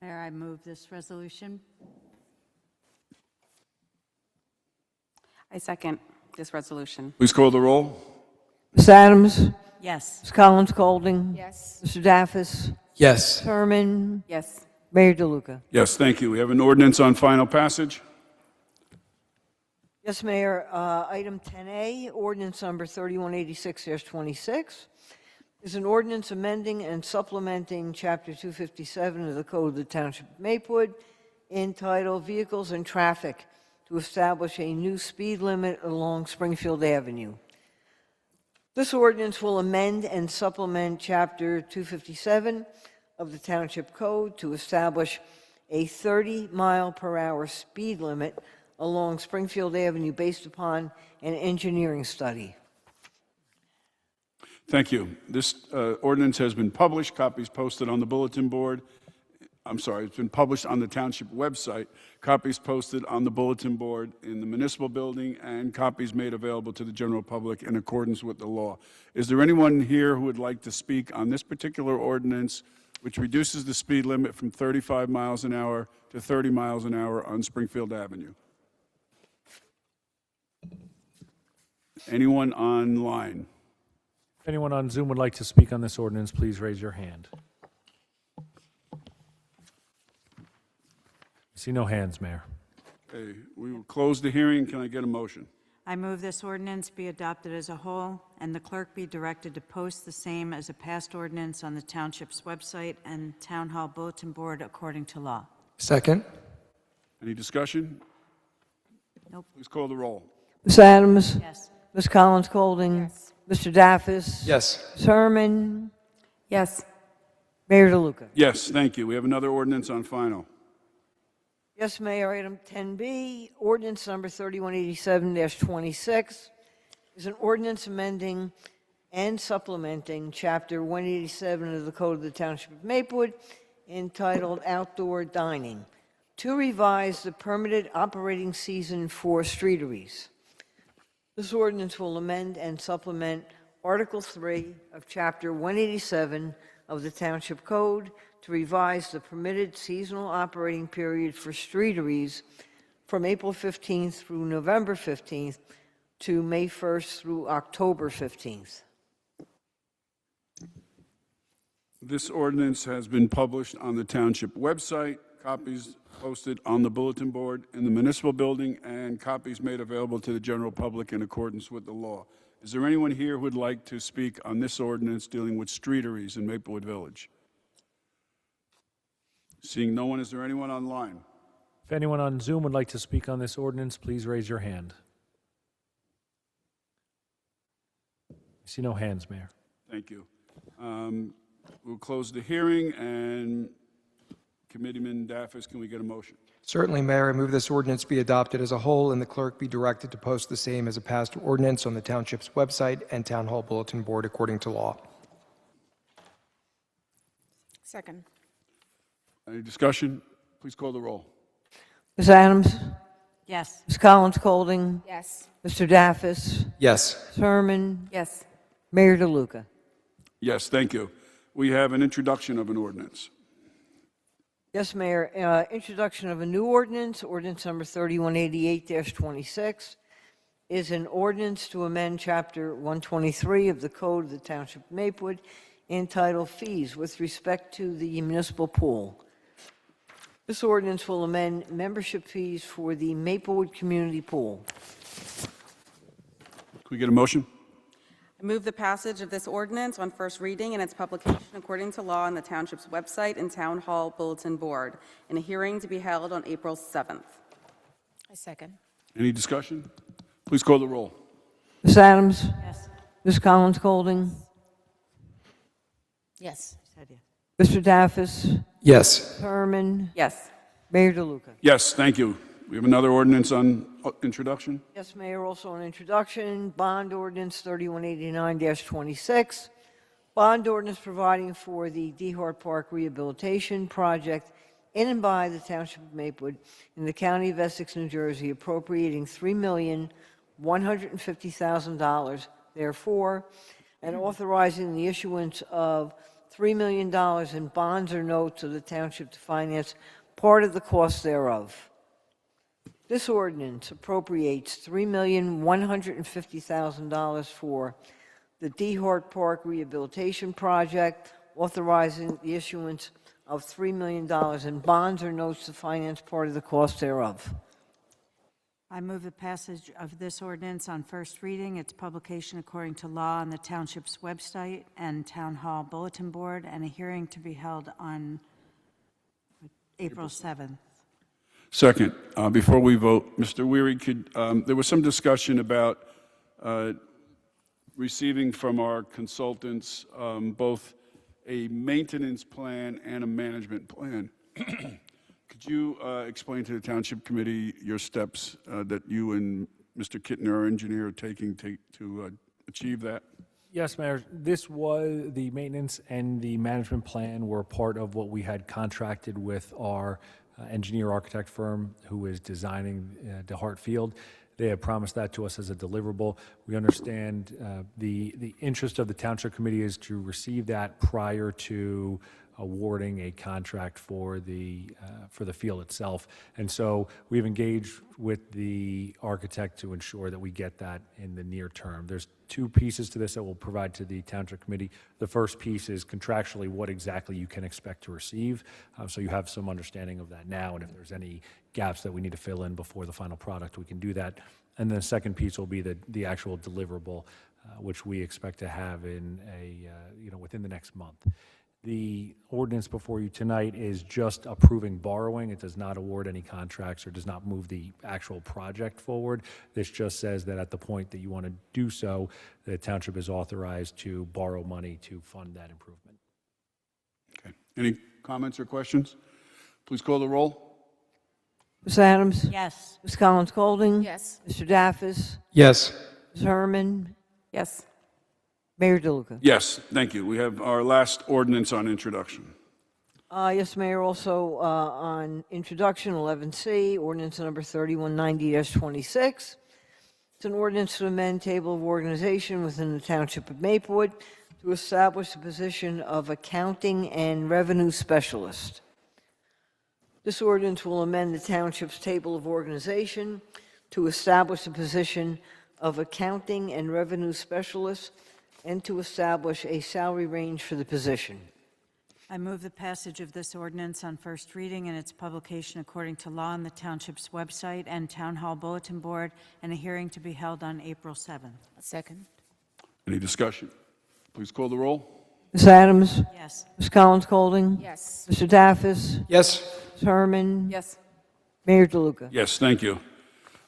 K: Mayor, I move this resolution.
D: I second this resolution.
B: Please call the roll.
C: Ms. Adams?
K: Yes.
C: Ms. Collins Colding?
D: Yes.
C: Mr. Daffis?
A: Yes.
C: Herman?
D: Yes.
C: Mayor DeLuca?
B: Yes, thank you. We have an ordinance on final passage.
C: Yes, Mayor. Item 10A, ordinance number 3186-26, is an ordinance amending and supplementing Chapter 257 of the Code of the Township of Maplewood entitled Vehicles and Traffic to establish a new speed limit along Springfield Avenue. This ordinance will amend and supplement Chapter 257 of the Township Code to establish a 30-mile-per-hour speed limit along Springfield Avenue based upon an engineering study.
B: Thank you. This ordinance has been published, copies posted on the bulletin board. I'm sorry, it's been published on the township website, copies posted on the bulletin board in the municipal building, and copies made available to the general public in accordance with the law. Is there anyone here who would like to speak on this particular ordinance, which reduces the speed limit from 35 miles an hour to 30 miles an hour on Springfield Avenue? Anyone online?
M: If anyone on Zoom would like to speak on this ordinance, please raise your hand. I see no hands, Mayor.
B: Okay, we will close the hearing. Can I get a motion?
K: I move this ordinance be adopted as a whole, and the clerk be directed to post the same as a passed ordinance on the township's website and town hall bulletin board according to law.
A: Second.
B: Any discussion?
K: Nope.
B: Please call the roll.
C: Ms. Adams?
K: Yes.
C: Ms. Collins Colding?
D: Yes.
C: Mr. Daffis?
A: Yes.
C: Ms. Herman?
D: Yes.
C: Mayor DeLuca?
B: Yes, thank you. We have another ordinance on final.
C: Yes, Mayor. Item 10B, ordinance number 3187-26 is an ordinance amending and supplementing Chapter 187 of the Code of the Township of Maplewood entitled Outdoor Dining to revise the permitted operating season for streeteries. This ordinance will amend and supplement Article 3 of Chapter 187 of the Township Code to revise the permitted seasonal operating period for streeteries from April 15th through November 15th to May 1st through October 15th.
B: This ordinance has been published on the township website, copies posted on the bulletin board in the municipal building, and copies made available to the general public in accordance with the law. Is there anyone here who would like to speak on this ordinance dealing with streeteries in Maplewood Village? Seeing no one, is there anyone online?
M: If anyone on Zoom would like to speak on this ordinance, please raise your hand. I see no hands, Mayor.
B: Thank you. We'll close the hearing, and Committeeman Daffis, can we get a motion?
A: Certainly, Mayor. I move this ordinance be adopted as a whole and the clerk be directed to post the same as a passed ordinance on the township's website and town hall bulletin board according to law.
D: Second.
B: Any discussion? Please call the roll.
C: Ms. Adams?
K: Yes.
C: Ms. Collins Colding?
D: Yes.
C: Mr. Daffis?
A: Yes.
C: Ms. Herman?
D: Yes.
C: Mayor DeLuca?
B: Yes, thank you. We have an introduction of an ordinance.
C: Yes, Mayor. Introduction of a new ordinance, ordinance number 3188-26, is an ordinance to amend Chapter 123 of the Code of the Township of Maplewood entitled Fees with respect to the municipal pool. This ordinance will amend membership fees for the Maplewood Community Pool.
B: Can we get a motion?
D: I move the passage of this ordinance on first reading and its publication according to law on the township's website and town hall bulletin board, in a hearing to be held on April 7th.
F: I second.
B: Any discussion? Please call the roll.
C: Ms. Adams?
K: Yes.
C: Ms. Collins Colding?
F: Yes.
C: Mr. Daffis?
A: Yes.
C: Herman?
D: Yes.
C: Mayor DeLuca?
B: Yes, thank you. We have another ordinance on introduction.
C: Yes, Mayor, also an introduction, bond ordinance 3189-26. Bond ordinance providing for the Dehart Park Rehabilitation Project in and by the Township of Maplewood in the County of Essex, New Jersey, appropriating $3,150,000 therefore, and authorizing the issuance of $3 million in bonds or notes of the township to finance part of the cost thereof. This ordinance appropriates $3,150,000 for the Dehart Park Rehabilitation Project, authorizing the issuance of $3 million in bonds or notes to finance part of the cost thereof.
K: I move the passage of this ordinance on first reading, its publication according to law on the township's website and town hall bulletin board, and a hearing to be held on April 7th.
B: Second, before we vote, Mr. Weary, there was some discussion about receiving from our consultants both a maintenance plan and a management plan. Could you explain to the Township Committee your steps that you and Mr. Kittner, our engineer, are taking to achieve that?
M: Yes, Mayor. This was the maintenance and the management plan were part of what we had contracted with our engineer architect firm who is designing DeHart Field. They have promised that to us as a deliverable. We understand the interest of the Township Committee is to receive that prior to awarding a contract for the field itself. And so we've engaged with the architect to ensure that we get that in the near term. There's two pieces to this that we'll provide to the Township Committee. The first piece is contractually what exactly you can expect to receive, so you have some understanding of that now, and if there's any gaps that we need to fill in before the final product, we can do that. And then the second piece will be the actual deliverable, which we expect to have in within the next month. The ordinance before you tonight is just approving borrowing. It does not award any contracts or does not move the actual project forward. This just says that at the point that you want to do so, the township is authorized to borrow money to fund that improvement.
B: Okay. Any comments or questions? Please call the roll.
C: Ms. Adams?
K: Yes.
C: Ms. Collins Golding?
F: Yes.
C: Mr. Daffis?
A: Yes.
C: Ms. Herman?
D: Yes.
C: Mayor DeLuca?
B: Yes, thank you. We have our last ordinance on introduction.
C: Yes, Mayor, also on introduction, 11C, ordinance number 3190-26. It's an ordinance to amend table of organization within the Township of Maplewood to establish the position of accounting and revenue specialist. This ordinance will amend the Township's table of organization to establish the position of accounting and revenue specialist and to establish a salary range for the position.
K: I move the passage of this ordinance on first reading and its publication according to law on the Township's website and Town Hall Bulletin Board, and a hearing to be held on April 7th.
F: Second.
B: Any discussion? Please call the roll.
C: Ms. Adams?
K: Yes.
C: Ms. Collins Golding?
F: Yes.
C: Mr. Daffis?
A: Yes.
C: Ms. Herman?
D: Yes.
C: Mayor DeLuca?
B: Yes, thank you.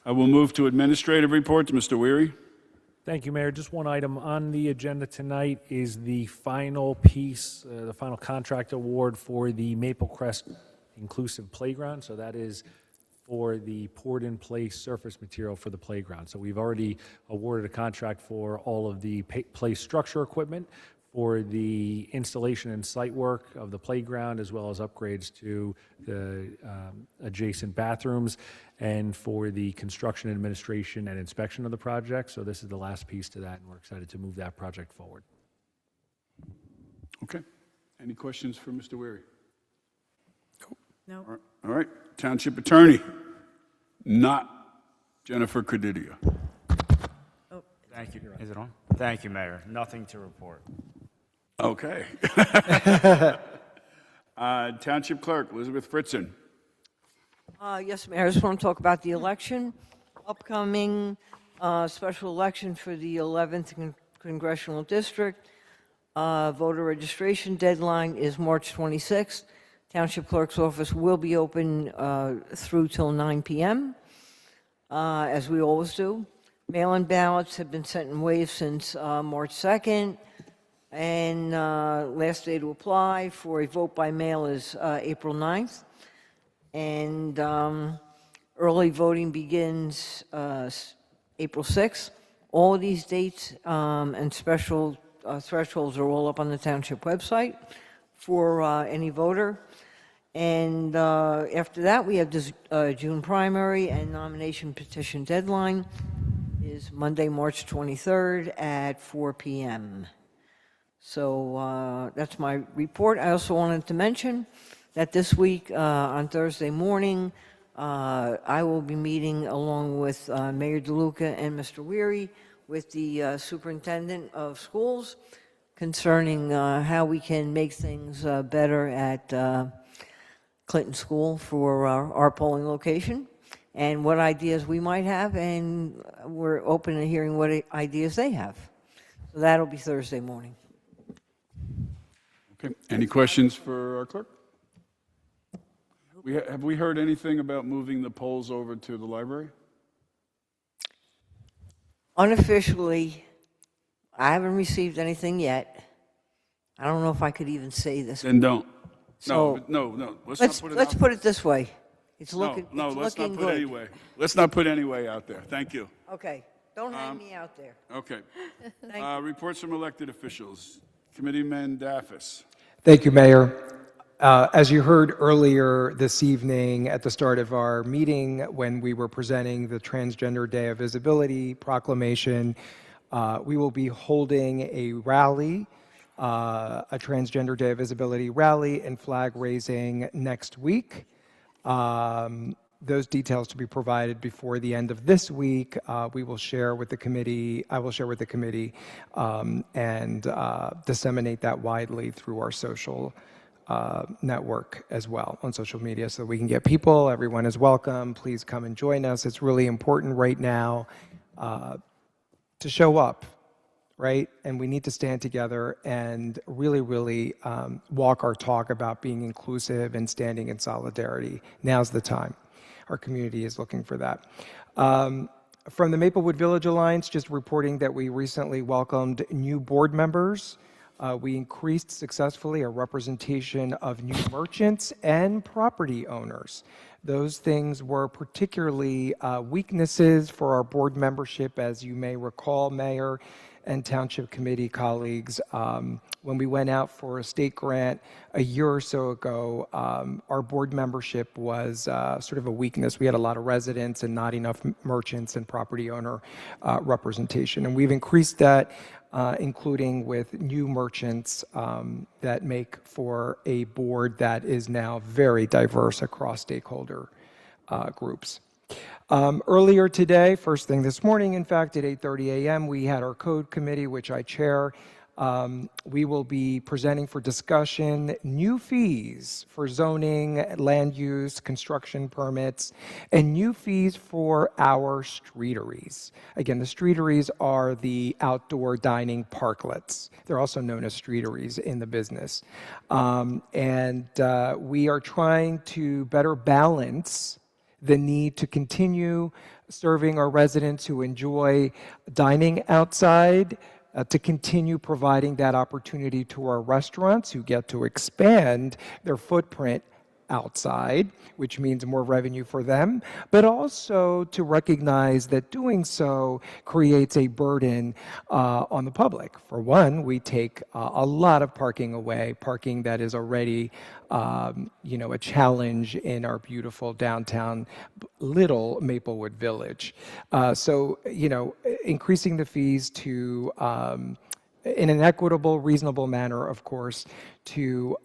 B: I will move to administrative reports. Mr. Weary?
M: Thank you, Mayor. Just one item on the agenda tonight is the final piece, the final contract award for the Maple Crest Inclusive Playground. So that is for the poured-in-place surface material for the playground. So we've already awarded a contract for all of the play structure equipment for the installation and site work of the playground, as well as upgrades to the adjacent bathrooms, and for the construction, administration, and inspection of the project. So this is the last piece to that, and we're excited to move that project forward.
B: Okay. Any questions for Mr. Weary?
K: No.
B: All right. Township Attorney, not Jennifer Credidia.
N: Thank you. Is it on? Thank you, Mayor. Nothing to report.
B: Okay. Township Clerk, Elizabeth Fritzen.
C: Yes, Mayor, I just want to talk about the election, upcoming special election for the 11th Congressional District. Voter registration deadline is March 26th. Township Clerk's office will be open through till 9 p.m., as we always do. Mail-in ballots have been sent and waived since March 2nd, and last day to apply for a vote by mail is April 9th. And early voting begins April 6th. All of these dates and special thresholds are all up on the Township website for any voter. And after that, we have this June primary, and nomination petition deadline is Monday, March 23rd at 4 p.m. So that's my report. I also wanted to mention that this week, on Thursday morning, I will be meeting along with Mayor DeLuca and Mr. Weary with the superintendent of schools concerning how we can make things better at Clinton School for our polling location, and what ideas we might have, and we're open to hearing what ideas they have. So that'll be Thursday morning.
B: Okay. Any questions for our clerk? Have we heard anything about moving the polls over to the library?
C: Unofficially, I haven't received anything yet. I don't know if I could even say this.
B: Then don't.
C: So
B: No.
C: let's put it this way. It's looking
B: No,
C: it's
B: let's not
C: looking
B: put
C: good.
B: any way. Let's not put any way out there. Thank you.
C: Okay, don't hang me out there.
B: Okay.
C: Thank you.
B: Reports from elected officials. Committeeman Daffis.
A: Thank you, Mayor. As you heard earlier this evening at the start of our meeting, when we were presenting the Transgender Day of Visibility proclamation, we will be holding a rally, a Transgender Day of Visibility rally and flag raising next week. Those details to be provided before the end of this week. We will share with the committee, I will share with the committee, and disseminate that widely through our social network as well, on social media, so we can get people. Everyone is welcome. Please come and join us. It's really important right now to show up, right? And we need to stand together and really walk our talk about being inclusive and standing in solidarity. Now's the time. Our community is looking for that. From the Maplewood Village Alliance, just reporting that we recently welcomed new board members We increased successfully our representation of new merchants and property owners. Those things were particularly weaknesses for our board membership, as you may recall, Mayor and Township Committee colleagues. When we went out for a state grant a year or so ago, our board membership was sort of a weakness. We had a lot of residents and not enough merchants and property owner representation. And we've increased that, including with new merchants that make for a board that is now very diverse across stakeholder groups. Earlier today, first thing this morning, in fact, at 8:30 a.m., we had our code committee, which I chair. We will be presenting for discussion new fees for zoning, land use, construction permits, and new fees for our streeteries. Again, the streeteries are the outdoor dining parklets. They're also known as streeteries in the business. We are trying to better balance the need to continue serving our residents who enjoy dining outside, to continue providing that opportunity to our restaurants who get to expand their footprint outside, which means more revenue for them, but also to recognize that doing so creates a burden on the public. For one, we take a lot of parking away, parking that is already a challenge in our beautiful downtown little Maplewood Village. Increasing the fees to, in an equitable, reasonable manner, of course, to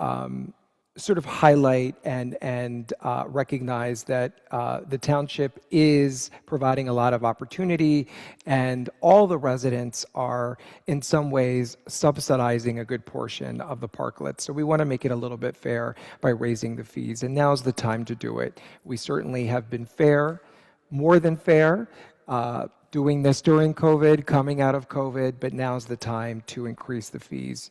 A: sort of highlight and recognize that the township is providing a lot of opportunity, and all the residents are in some ways subsidizing a good portion of the parklet. So we want to make it a little bit fair by raising the fees, and now's the time to do it. We certainly have been fair, more than fair, doing this during COVID, coming out of COVID, but now's the time to increase the fees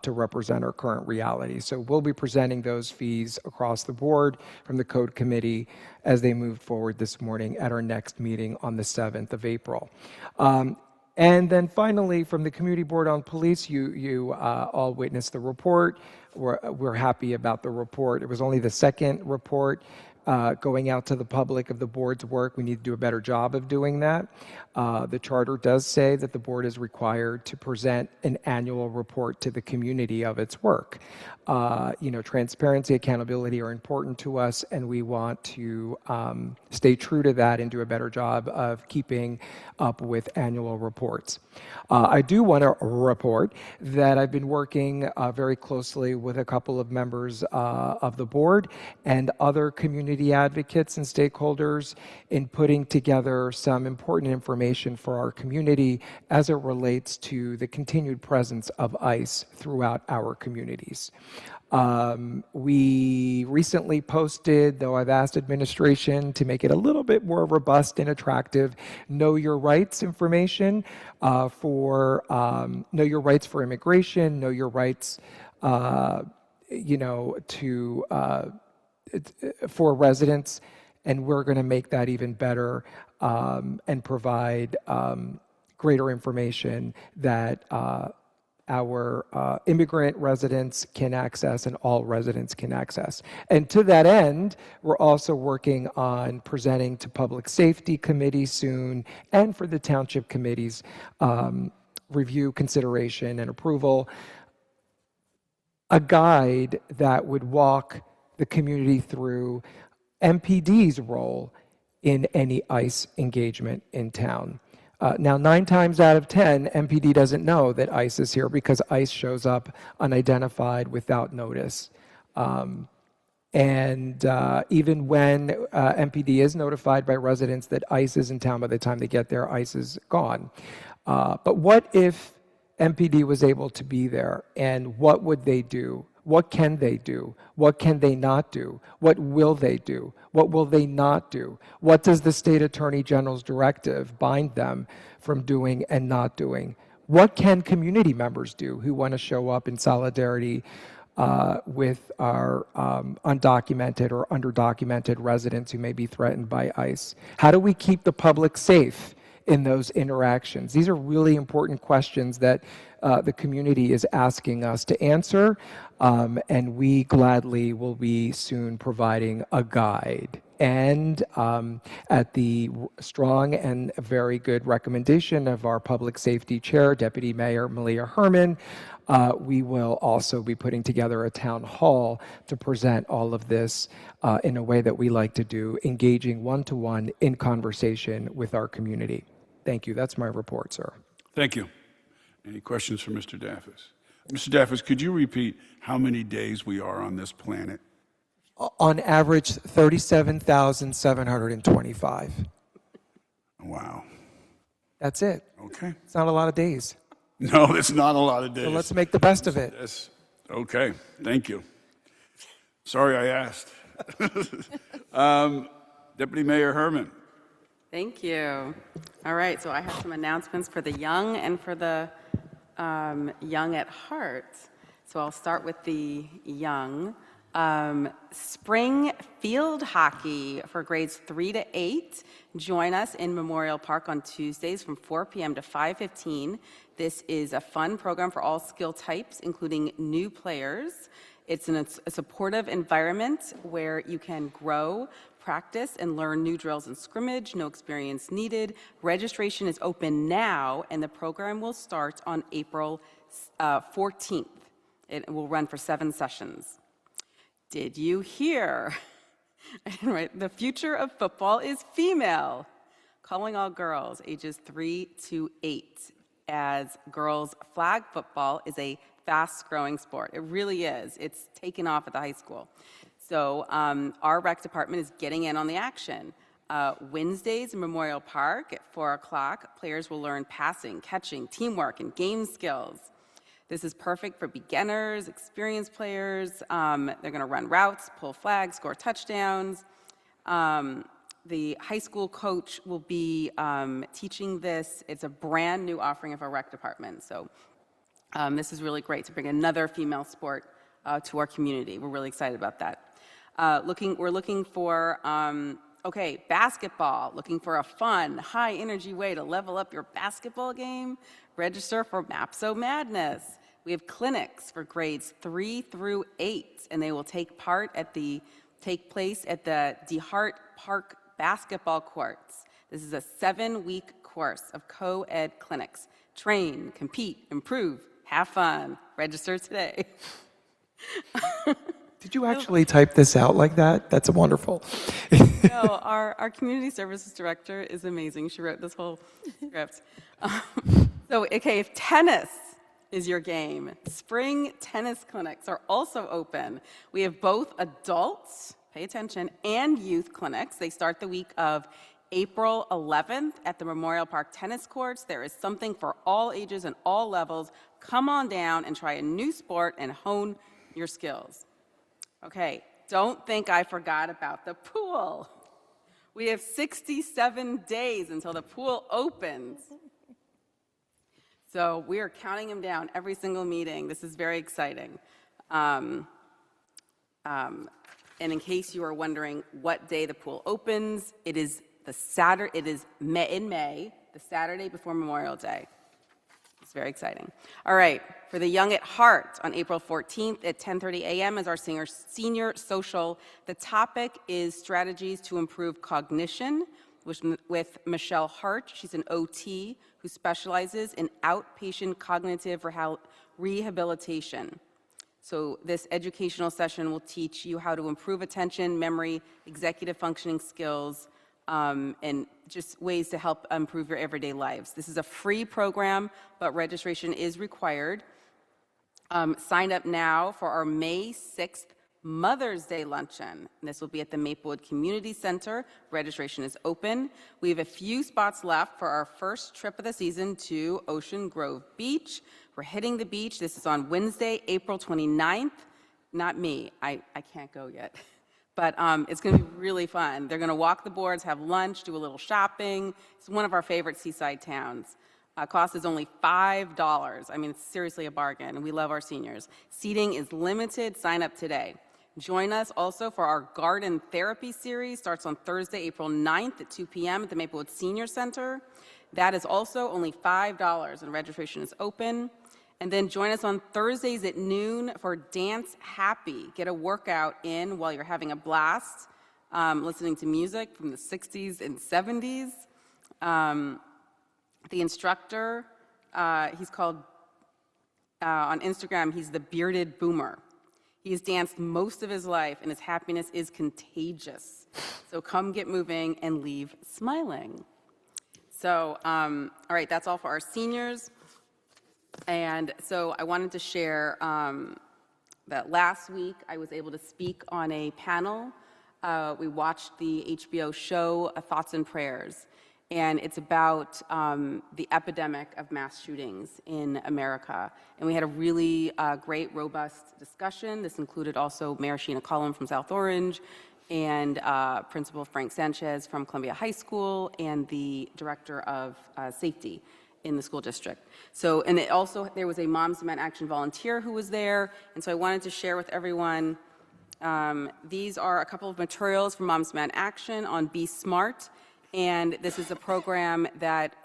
A: to represent our current reality. So we'll be presenting those fees across the board from the Code Committee as they move forward this morning at our next meeting on the 7th of April. And then finally, from the Community Board on Police, you all witnessed the report. We're happy about the report. It was only the second report going out to the public of the board's work. We need to do a better job of doing that. The charter does say that the board is required to present an annual report to the community of its work. Transparency, accountability are important to us, and we want to stay true to that and do a better job of keeping up with annual reports. I do want to report that I've been working very closely with a couple of members of the board and other community advocates and stakeholders in putting together some important information for our community as it relates to the continued presence of ICE throughout our communities. We recently posted, though I've asked administration to make it a little bit more robust and attractive, know your rights information for know your rights for immigration, know your rights for residents, and we're going to make that even better and provide greater information that our immigrant residents can access and all residents can access. And to that end, we're also working on presenting to Public Safety Committee soon and for the Township Committee's review, consideration, and approval, a guide that would walk the community through MPD's role in any ICE engagement in town. Now, 9 times out of 10, MPD doesn't know that ICE is here because ICE shows up unidentified without notice. Even when MPD is notified by residents that ICE is in town, by the time they get there, ICE is gone. But what if MPD was able to be there, and what would they do? What can they do? What can they not do? What will they do? What will they not do? What does the state attorney general's directive bind them from doing and not doing? What can community members do who want to show up in solidarity with our undocumented or underdocumented residents who may be threatened by ICE? How do we keep the public safe in those interactions? These are really important questions that the community is asking us to answer, and we gladly will be soon providing a guide. And at the strong and very good recommendation of our Public Safety Chair, Deputy Mayor Malia Herman, we will also be putting together a town hall to present all of this in a way that we like to do, engaging one-to-one in conversation with our community. Thank you. That's my report, sir.
B: Thank you. Any questions for Mr. Daffis? Mr. Daffis, could you repeat how many days we are on this planet?
A: On average, 37,725.
B: Wow.
A: That's it.
B: Okay.
A: It's not a lot of days.
B: No, it's not a lot of days.
A: So let's make the best of it.
B: Yes. Okay. Thank you. Sorry I asked. Deputy Mayor Herman.
D: Thank you. All right, so I have some announcements for the young and for the young at heart. So I'll start with the young. Spring field hockey for grades 3 to 8. Join us in Memorial Park on Tuesdays from 4 p.m. to 5:15. This is a fun program for all skill types, including new players. It's a supportive environment where you can grow, practice, and learn new drills and scrimmage. No experience needed. Registration is open now, and the program will start on April 14th. It will run for 7 sessions. Did you hear? I didn't write. The future of football is female. Calling all girls ages 3 to 8, as girls flag football is a fast-growing sport. It really is. It's taken off at the high school. So our rec department is getting in on the action. Wednesdays in Memorial Park at 4 o'clock, players will learn passing, catching, teamwork, and game skills. This is perfect for beginners, experienced players. They're going to run routes, pull flags, score touchdowns. The high school coach will be teaching this. It's a brand new offering of our rec department. So this is really great to bring another female sport to our community. We're really excited about that. We're looking for, basketball, looking for a fun, high-energy way to level up your basketball game. Register for MAPSO Madness. We have clinics for grades 3 through 8, and they will take place at the DeHart Park basketball courts. This is a 7-week course of co-ed clinics. Train, compete, improve, have fun. Register today.
A: Did you actually type this out like that? That's wonderful.
D: No, our community services director is amazing. She wrote this whole script. If tennis is your game, spring tennis clinics are also open. We have both adults, pay attention, and youth clinics. They start the week of April 11th at the Memorial Park tennis courts. There is something for all ages and all levels. Come on down and try a new sport and hone your skills. Okay, don't think I forgot about the pool. We have 67 days until the pool opens. So we are counting them down every single meeting. This is very exciting. And in case you are wondering what day the pool opens, it is in May, the Saturday before Memorial Day. It's very exciting. All right, for the young at heart, on April 14th at 10:30 a.m. is our senior social. The topic is strategies to improve cognition with Michelle Hart. She's an OT who specializes in outpatient cognitive rehabilitation. So this educational session will teach you how to improve attention, memory, executive functioning skills, and just ways to help improve your everyday lives. This is a free program, but registration is required. Sign up now for our May 6th Mother's Day luncheon. This will be at the Maplewood Community Center. Registration is open. We have a few spots left for our first trip of the season to Ocean Grove Beach. We're hitting the beach. This is on Wednesday, April 29th. Not me. I can't go yet. But it's going to be really fun. They're going to walk the boards, have lunch, do a little shopping. It's one of our favorite seaside towns. Cost is only $5. I mean, it's seriously a bargain, and we love our seniors. Seating is limited. Sign up today. Join us also for our garden therapy series. Starts on Thursday, April 9th at 2 p.m. at the Maplewood Senior Center. That is also only $5, and registration is open. And then join us on Thursdays at noon for Dance Happy. Get a workout in while you're having a blast, listening to music from the 60s and 70s. The instructor, he's called, on Instagram, he's the Bearded Boomer. He's danced most of his life, and his happiness is contagious. So come get moving and leave smiling. So, all right, that's all for our seniors. And so I wanted to share that last week I was able to speak on a panel. We watched the HBO show Thoughts and Prayers, and it's about the epidemic of mass shootings in America. And we had a really great, robust discussion. This included also Mayor Sheena Cullum from South Orange, and Principal Frank Sanchez from Columbia High School, and the Director of Safety in the school district. So, and it also, there was a Moms Demand Action volunteer who was there, and so I wanted to share with everyone, these are a couple of materials from Moms Demand Action on Be Smart, and this is a program that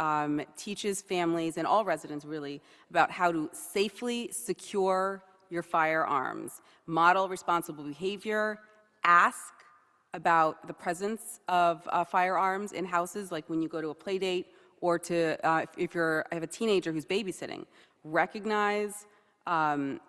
D: teaches families and all residents really about how to safely secure your firearms, model responsible behavior, ask about the presence of firearms in houses, like when you go to a play date, or to, if you have a teenager who's babysitting, recognize the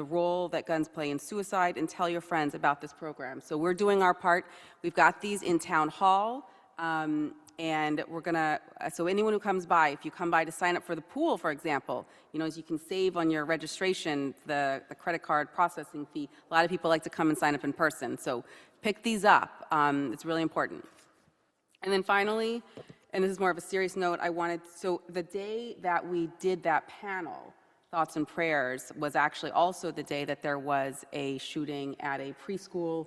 D: role that guns play in suicide, and tell your friends about this program. So we're doing our part. We've got these in Town Hall, and we're gonna, so anyone who comes by, if you come by to sign up for the pool, for example, as you can save on your registration, the credit card processing fee, a lot of people like to come and sign up in person. So pick these up. It's really important. And then finally, and this is more of a serious note, so the day that we did that panel, Thoughts and Prayers, was actually also the day that there was a shooting at a preschool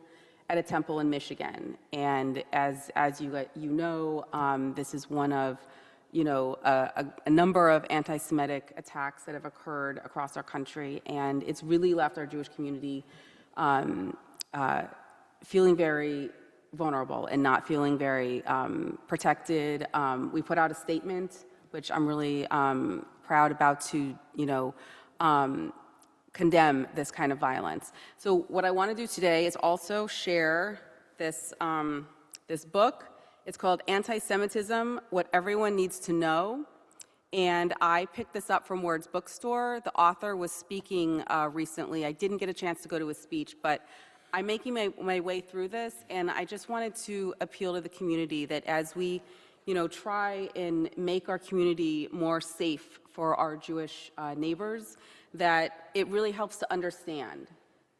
D: at a temple in Michigan. And as you know, this is one of, a number of anti-Semitic attacks that have occurred across our country, and it's really left our Jewish community feeling very vulnerable and not feeling very protected. We put out a statement, which I'm really proud about, to condemn this kind of violence. So what I want to do today is also share this this book. It's called Anti-Semitism: What Everyone Needs to Know. And I picked this up from Word's Bookstore. The author was speaking recently. I didn't get a chance to go to his speech, but I'm making my way through this, and I just wanted to appeal to the community that as we, try and make our community more safe for our Jewish neighbors, that it really helps to understand,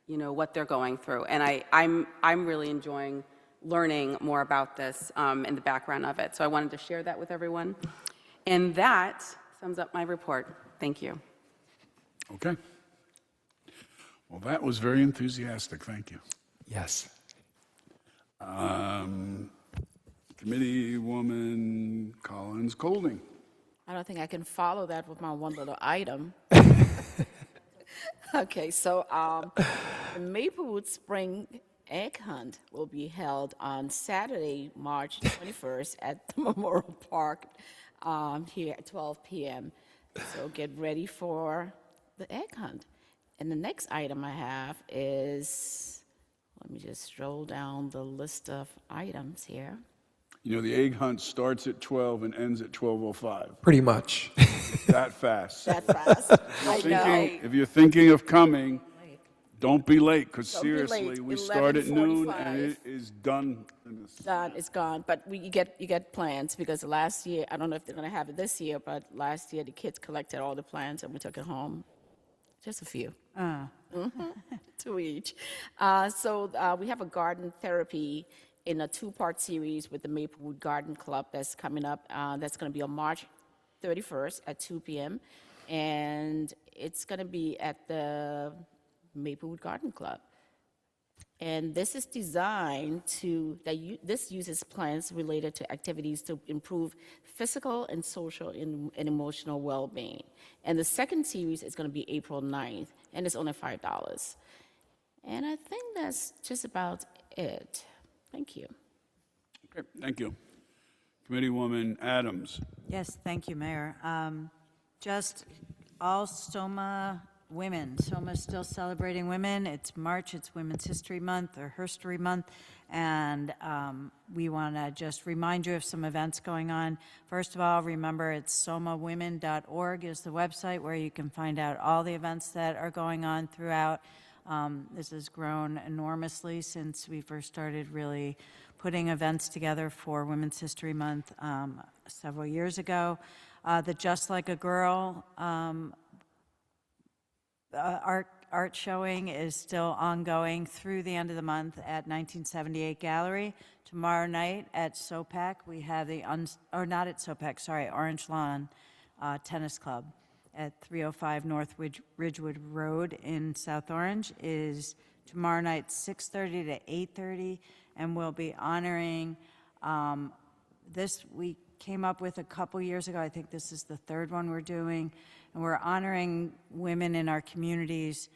D: what they're going through. And I'm really enjoying learning more about this and the background of it. So I wanted to share that with everyone. And that sums up my report. Thank you.
B: Okay. Well, that was very enthusiastic. Thank you.
A: Yes.
B: Committeewoman Collins Colding.
O: I don't think I can follow that with my one little item. Okay, so the Maplewood Spring Egg Hunt will be held on Saturday, March 21st at the Memorial Park here at 12 p.m. So get ready for the egg hunt. And the next item I have is, let me just scroll down the list of items here.
B: The egg hunt starts at 12 and ends at 12:05.
A: Pretty much.
B: That fast.
O: That fast. I know.
B: If you're thinking of coming, don't be late, because
O: Don't be late.
B: seriously, we start at noon and
O: 11:45.
B: it is done.
O: Done, it's gone, but you get plans, because last year, I don't know if they're gonna have it this year, but last year the kids collected all the plans and we took it home. Just a few. Two each. So we have a garden therapy in a two-part series with the Maplewood Garden Club that's coming up. That's going to be on March 31st at 2 p.m. And it's going to be at the Maplewood Garden Club. And this is designed this uses plants related to activities to improve physical and social and emotional well-being. And the second series is going to be April 9th, and it's only $5. And I think that's just about it. Thank you.
B: Okay, thank you. Committeewoman Adams.
K: Yes, thank you, Mayor. Just all Soma women. Soma's still celebrating women. It's March, it's Women's History Month or Herstory Month, and we want to just remind you of some events going on. First of all, remember it's somawomen.org is the website where you can find out all the events that are going on throughout. This has grown enormously since we first started really putting events together for Women's History Month several years ago. The Just Like a Girl art showing is still ongoing through the end of the month at 1978 Gallery. Tomorrow night at SOPAC, we have the, not at SOPAC, sorry, Orange Lawn Tennis Club at 305 North Ridgewood Road in South Orange is tomorrow night 6:30 to 8:30, and we'll be honoring this we came up with a couple years ago. I think this is the third one we're doing, and we're honoring women in our communities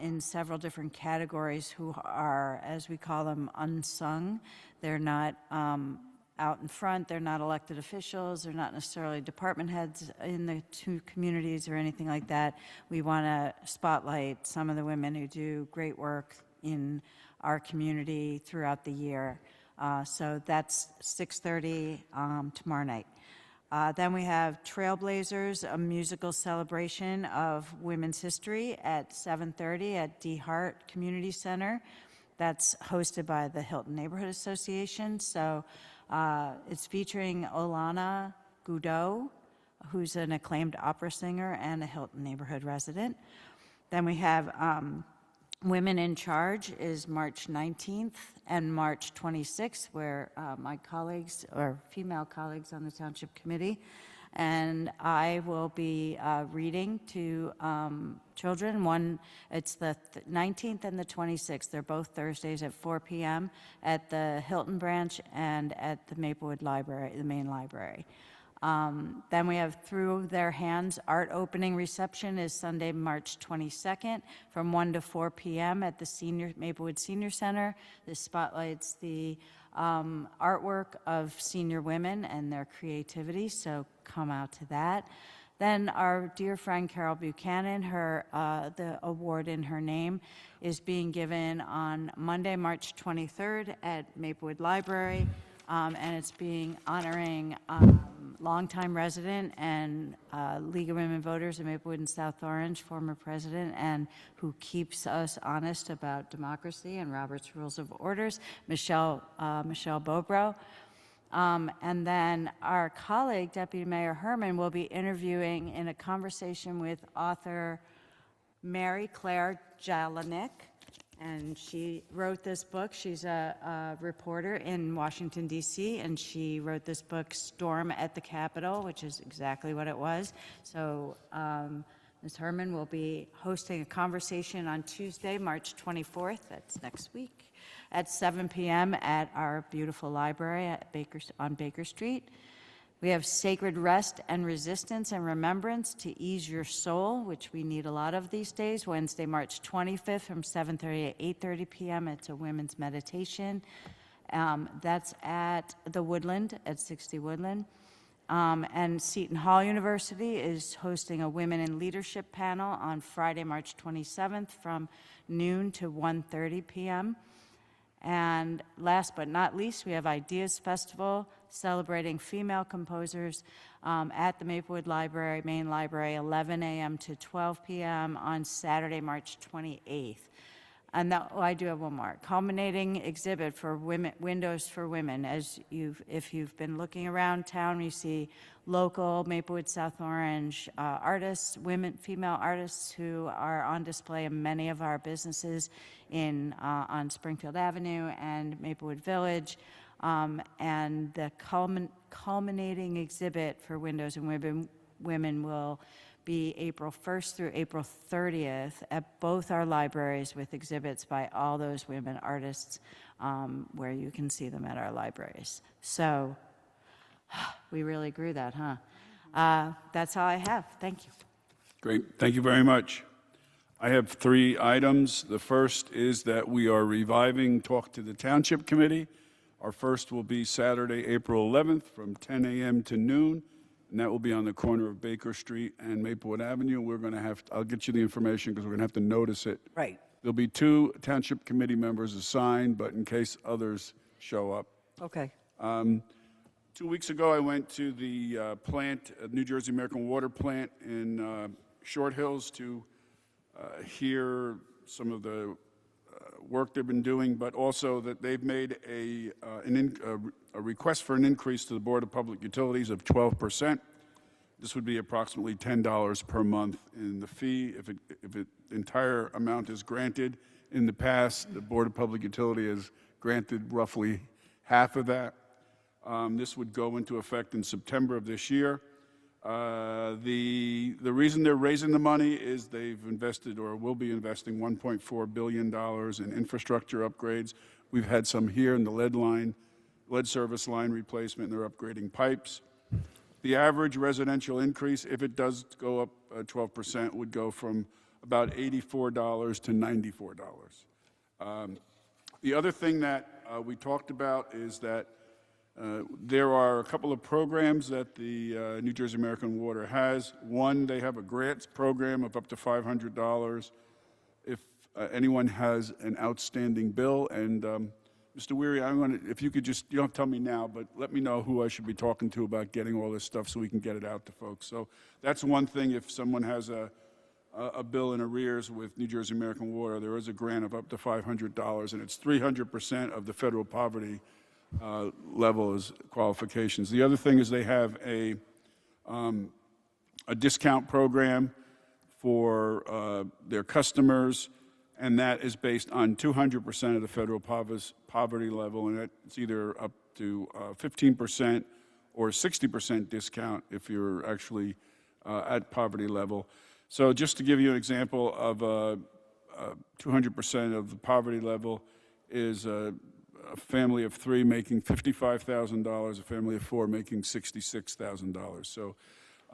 K: in several different categories who are, as we call them, unsung. They're not out in front, they're not elected officials, they're not necessarily department heads in the two communities or anything like that. We want to spotlight some of the women who do great work in our community throughout the year. So that's 6:30 tomorrow night. Then we have Trailblazers, a musical celebration of women's history at 7:30 at D. Hart Community Center. That's hosted by the Hilton Neighborhood Association. So it's featuring Olana Goudot, who's an acclaimed opera singer and a Hilton neighborhood resident. Then we have Women in Charge is March 19th and March 26th, where my colleagues, or female colleagues on the Township Committee, and I will be reading to children. It's the 19th and the 26th. They're both Thursdays at 4 p.m. at the Hilton branch and at the Maplewood Library, the main library. Then we have Through Their Hands art opening reception is Sunday, March 22nd from 1 to 4 p.m. at the Maplewood Senior Center. This spotlights the artwork of senior women and their creativity, so come out to that. Then our dear friend Carol Buchanan, the award in her name is being given on Monday, March 23rd at Maplewood Library, and it's honoring longtime resident and League of Women Voters in Maplewood and South Orange, former president, and who keeps us honest about democracy and Robert's Rules of Orders, Michelle Bobrow. And then our colleague, Deputy Mayor Herman, will be interviewing in a conversation with author Mary Claire Jelinek, and she wrote this book. She's a reporter in Washington, D.C., and she wrote this book, Storm at the Capitol, which is exactly what it was. So Ms. Herman will be hosting a conversation on Tuesday, March 24th, that's next week, at 7 p.m. at our beautiful library on Baker Street. We have Sacred Rest and Resistance and Remembrance to Ease Your Soul, which we need a lot of these days, Wednesday, March 25th from 7:30 to 8:30 p.m. It's a women's meditation. That's at the Woodland, at 60 Woodland. And Seton Hall University is hosting a Women in Leadership panel on Friday, March 27th from noon to 1:30 p.m. And last but not least, we have Ideas Festival celebrating female composers at the Maplewood Library, main library, 11 a.m. to 12 p.m. on Saturday, March 28th. And I do have one more. Culminating exhibit for women, Windows for Women. If you've been looking around town, you see local Maplewood, South Orange artists, female artists who are on display in many of our businesses on Springfield Avenue and Maplewood Village. And the culminating exhibit for Windows and Women will be April 1st through April 30th at both our libraries with exhibits by all those women artists where you can see them at our libraries. So we really grew that, huh? That's all I have. Thank you.
B: Great. Thank you very much. I have 3 items. The first is that we are reviving Talk to the Township Committee. Our first will be Saturday, April 11th from 10 a.m. to noon, and that will be on the corner of Baker Street and Maplewood Avenue. We're going to have, I'll get you the information because we're going to have to notice it.
C: Right.
B: There'll be 2 township committee members assigned, but in case others show up.
C: Okay.
B: 2 weeks ago, I went to the plant, New Jersey American Water plant in Short Hills to hear some of the work they've been doing, but also that they've made a request for an increase to the Board of Public Utilities of 12%. This would be approximately $10 per month in the fee if the entire amount is granted. In the past, the Board of Public Utility has granted roughly half of that. This would go into effect in September of this year. The reason they're raising the money is they've invested or will be investing $1.4 billion in infrastructure upgrades. We've had some here in the lead service line replacement, and they're upgrading pipes. The average residential increase, if it does go up 12%, would go from about $84 to $94. The other thing that we talked about is that there are a couple of programs that the New Jersey American Water has. One, they have a grants program of up to $500 if anyone has an outstanding bill. And Mr. Weary, if you could just, you don't have to tell me now, but let me know who I should be talking to about getting all this stuff so we can get it out to folks. So that's one thing. If someone has a bill in arrears with New Jersey American Water, there is a grant of up to $500, and it's 300% of the federal poverty level as qualifications. The other thing is they have a discount program for their customers, and that is based on 200% of the federal poverty level, and it's either up to 15% or 60% discount if you're actually at poverty level. So just to give you an example of 200% of the poverty level is a family of 3 making $55,000, a family of 4 making $66,000. So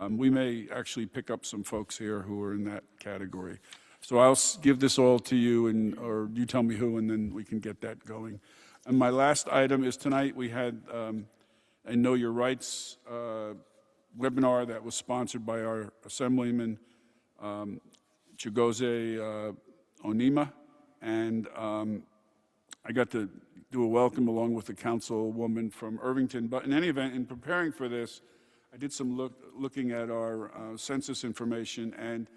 B: we may actually pick up some folks here who are in that category. So I'll give this all to you, or you tell me who, and then we can get that going. And my last item is tonight we had a Know Your Rights webinar that was sponsored by our Assemblyman Chigozie Onima, and I got to do a welcome along with the councilwoman from Irvington. But in any event, in preparing for this, I did some looking at our census information, and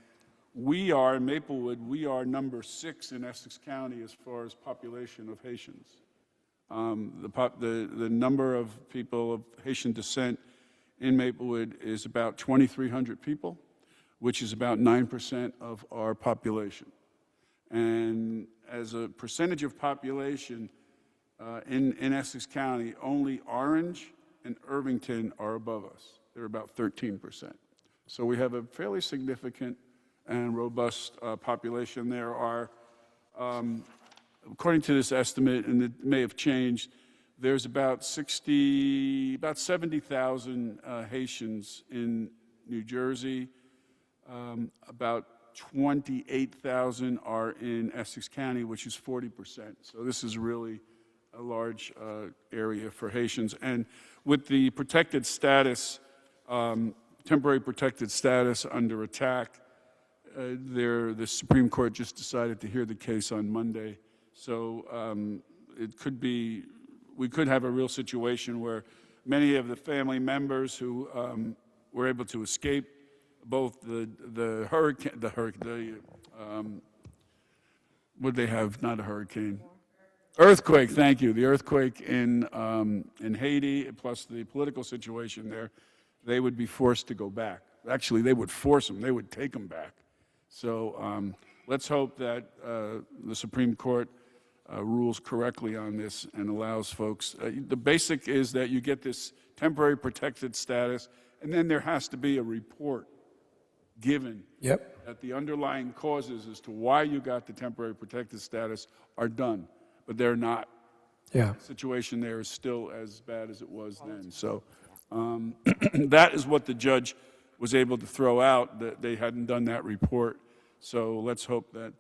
B: we are, in Maplewood, we are number 6 in Essex County as far as population of Haitians. The number of people of Haitian descent in Maplewood is about 2,300 people, which is about 9% of our population. And as a percentage of population in Essex County, only Orange and Irvington are above us. They're about 13%. So we have a fairly significant and robust population. There are, according to this estimate, and it may have changed, there's about 70,000 Haitians in New Jersey. About 28,000 are in Essex County, which is 40%. So this is really a large area for Haitians. And with the protected status, temporary protected status under attack, the Supreme Court just decided to hear the case on Monday. So it could be, we could have a real situation where many of the family members who were able to escape both the hurricane, what they have, not a hurricane, earthquake, thank you, the earthquake in Haiti, plus the political situation there, they would be forced to go back. Actually, they would force them, they would take them back. So let's hope that the Supreme Court rules correctly on this and allows folks, the basic is that you get this temporary protected status, and then there has to be a report given that the underlying causes as to why you got the temporary protected status are done, but they're not. The situation there is still as bad as it was then. So that is what the judge was able to throw out, that they hadn't done that report. So let's hope that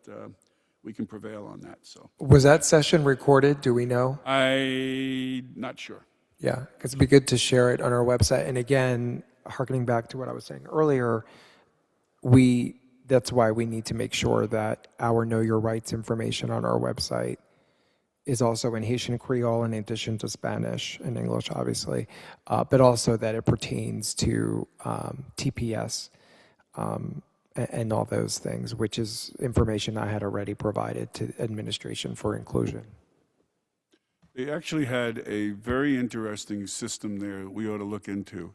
B: we can prevail on that. So
A: Was that session recorded? Do we know?
B: I'm not sure.
A: Yeah, 'cause it'd be good to share it on our website. And again, harkening back to what I was saying earlier, that's why we need to make sure that our Know Your Rights information on our website is also in Haitian Creole in addition to Spanish and English, obviously, but also that it pertains to TPS and all those things, which is information I had already provided to administration for inclusion.
B: They actually had a very interesting system there that we ought to look into.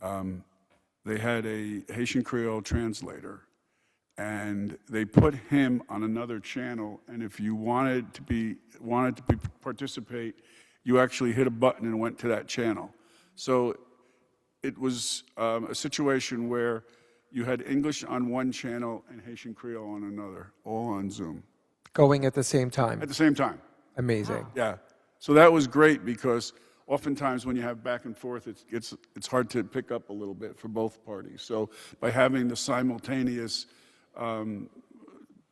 B: They had a Haitian Creole translator, and they put him on another channel, and if you wanted to participate, you actually hit a button and went to that channel. So it was a situation where you had English on one channel and Haitian Creole on another, all on Zoom.
A: Going at the same time.
B: At the same time.
A: Amazing.
B: Yeah. So that was great because oftentimes when you have back and forth, it's hard to pick up a little bit for both parties. So by having the simultaneous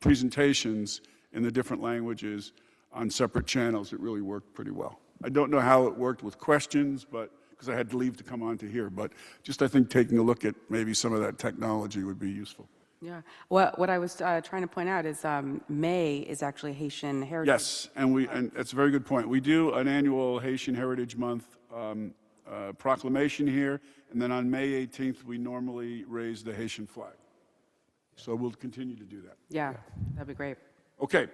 B: presentations in the different languages on separate channels, it really worked pretty well. I don't know how it worked with questions, but because I had to leave to come on to here, but just I think taking a look at maybe some of that technology would be useful.
D: Yeah. What I was trying to point out is May is actually Haitian Heritage.
B: Yes, and that's a very good point. We do an annual Haitian Heritage Month proclamation here, and then on May 18th, we normally raise the Haitian flag. So we'll continue to do that.
D: Yeah, that'd be great.
B: Okay.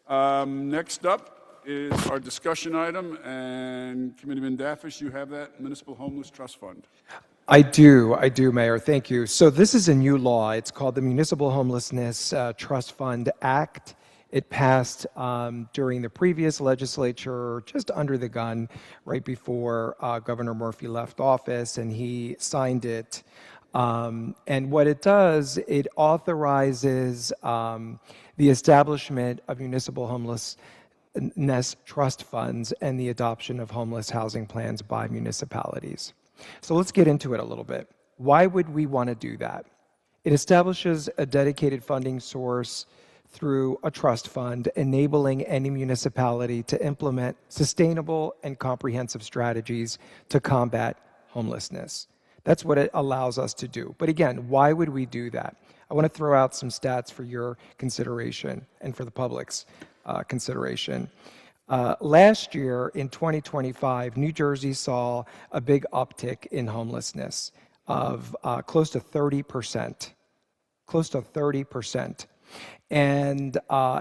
B: Next up is our discussion item, and Committeeman Daffish, you have that, Municipal Homeless Trust Fund.
A: I do, Mayor. Thank you. So this is a new law. It's called the Municipal Homelessness Trust Fund Act. It passed during the previous legislature, just under the gun, right before Governor Murphy left office, and he signed it. And what it does, it authorizes the establishment of municipal homelessness trust funds and the adoption of homeless housing plans by municipalities. So let's get into it a little bit. Why would we want to do that? It establishes a dedicated funding source through a trust fund, enabling any municipality to implement sustainable and comprehensive strategies to combat homelessness. That's what it allows us to do. But again, why would we do that? I want to throw out some stats for your consideration and for the public's consideration. Last year, in 2025, New Jersey saw a big uptick in homelessness of close to 30%. Close to 30%. And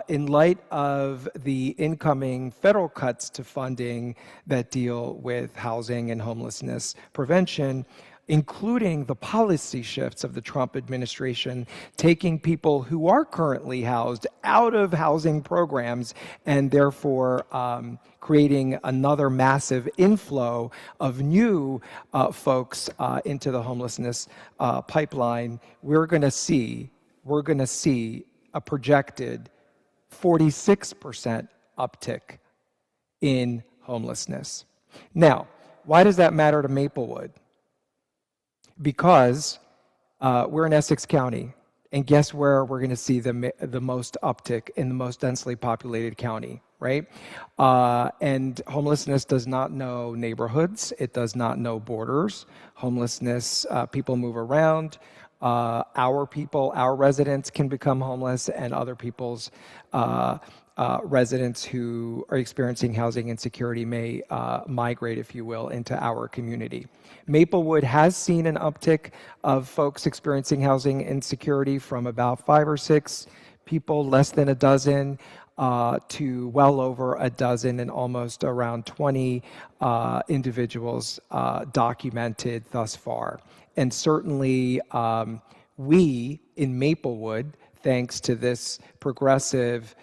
A: in light of the incoming federal cuts to funding that deal with housing and homelessness prevention, including the policy shifts of the Trump administration, taking people who are currently housed out of housing programs and therefore creating another massive inflow of new folks into the homelessness pipeline, we're going to see a projected 46% uptick in homelessness. Now, why does that matter to Maplewood? Because we're in Essex County, and guess where we're going to see the most uptick in the most densely populated county, right? And homelessness does not know neighborhoods. It does not know borders. Homelessness, people move around. Our residents can become homeless, and other people's residents who are experiencing housing insecurity may migrate, if you will, into our community. Maplewood has seen an uptick of folks experiencing housing insecurity from about 5 or 6 people, less than a dozen, to well over a dozen, and almost around 20 individuals documented thus far. And certainly we in Maplewood, thanks to this progressive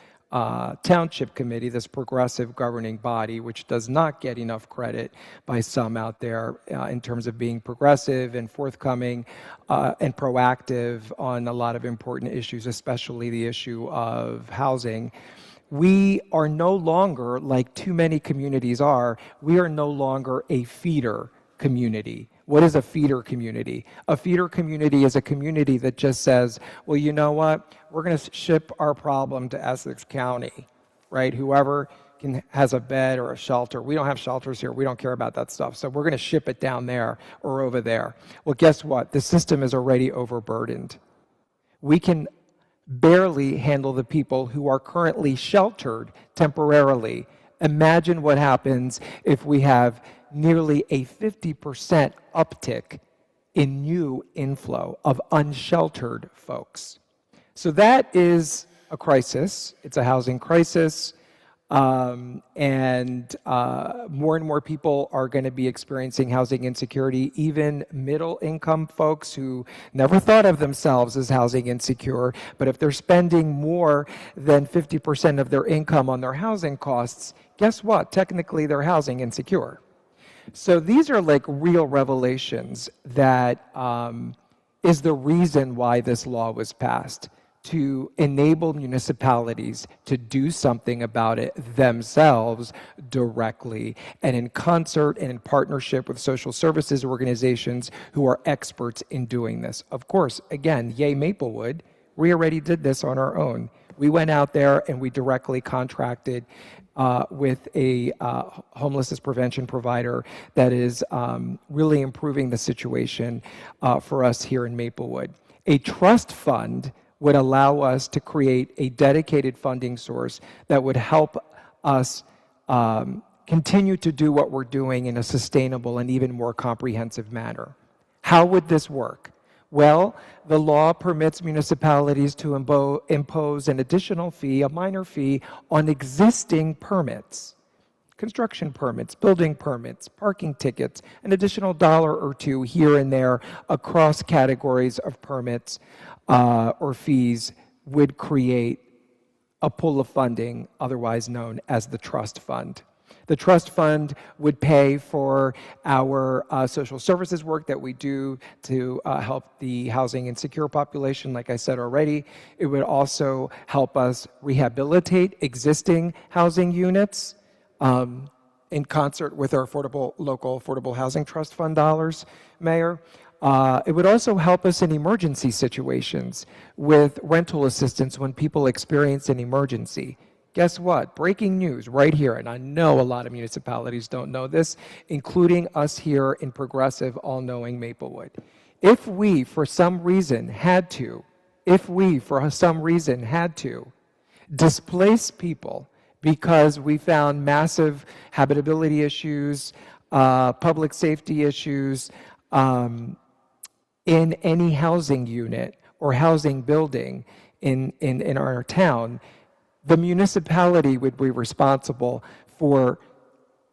A: Township Committee, this progressive governing body, which does not get enough credit by some out there in terms of being progressive and forthcoming and proactive on a lot of important issues, especially the issue of housing. We are no longer, like too many communities are, we are no longer a feeder community. What is a feeder community? A feeder community is a community that just says, well, you know what? We're going to ship our problem to Essex County, right? Whoever has a bed or a shelter. We don't have shelters here. We don't care about that stuff. So we're going to ship it down there or over there. Well, guess what? The system is already overburdened. We can barely handle the people who are currently sheltered temporarily. Imagine what happens if we have nearly a 50% uptick in new inflow of unsheltered folks. So that is a crisis. It's a housing crisis. And more people are going to be experiencing housing insecurity, even middle income folks who never thought of themselves as housing insecure. But if they're spending more than 50% of their income on their housing costs, guess what? Technically, they're housing insecure. So these are like real revelations that is the reason why this law was passed, to enable municipalities to do something about it themselves directly and in concert and in partnership with social services organizations who are experts in doing this. Of course, again, yay Maplewood, we already did this on our own. We went out there and we directly contracted with a homelessness prevention provider that is really improving the situation for us here in Maplewood. A trust fund would allow us to create a dedicated funding source that would help us continue to do what we're doing in a sustainable and even more comprehensive manner. How would this work? Well, the law permits municipalities to impose an additional fee, a minor fee, on existing permits. Construction permits, building permits, parking tickets, an additional $1 or $2 here and there across categories of permits or fees would create a pool of funding, otherwise known as the trust fund. The trust fund would pay for our social services work that we do to help the housing insecure population, like I said already. It would also help us rehabilitate existing housing units in concert with our local affordable housing trust fund dollars, Mayor. It would also help us in emergency situations with rental assistance when people experience an emergency. Guess what? Breaking news right here, and I know a lot of municipalities don't know this, including us here in progressive, all-knowing Maplewood. If we, for some reason, had to displace people because we found massive habitability issues, public safety issues in any housing unit or housing building in our town, the municipality would be responsible for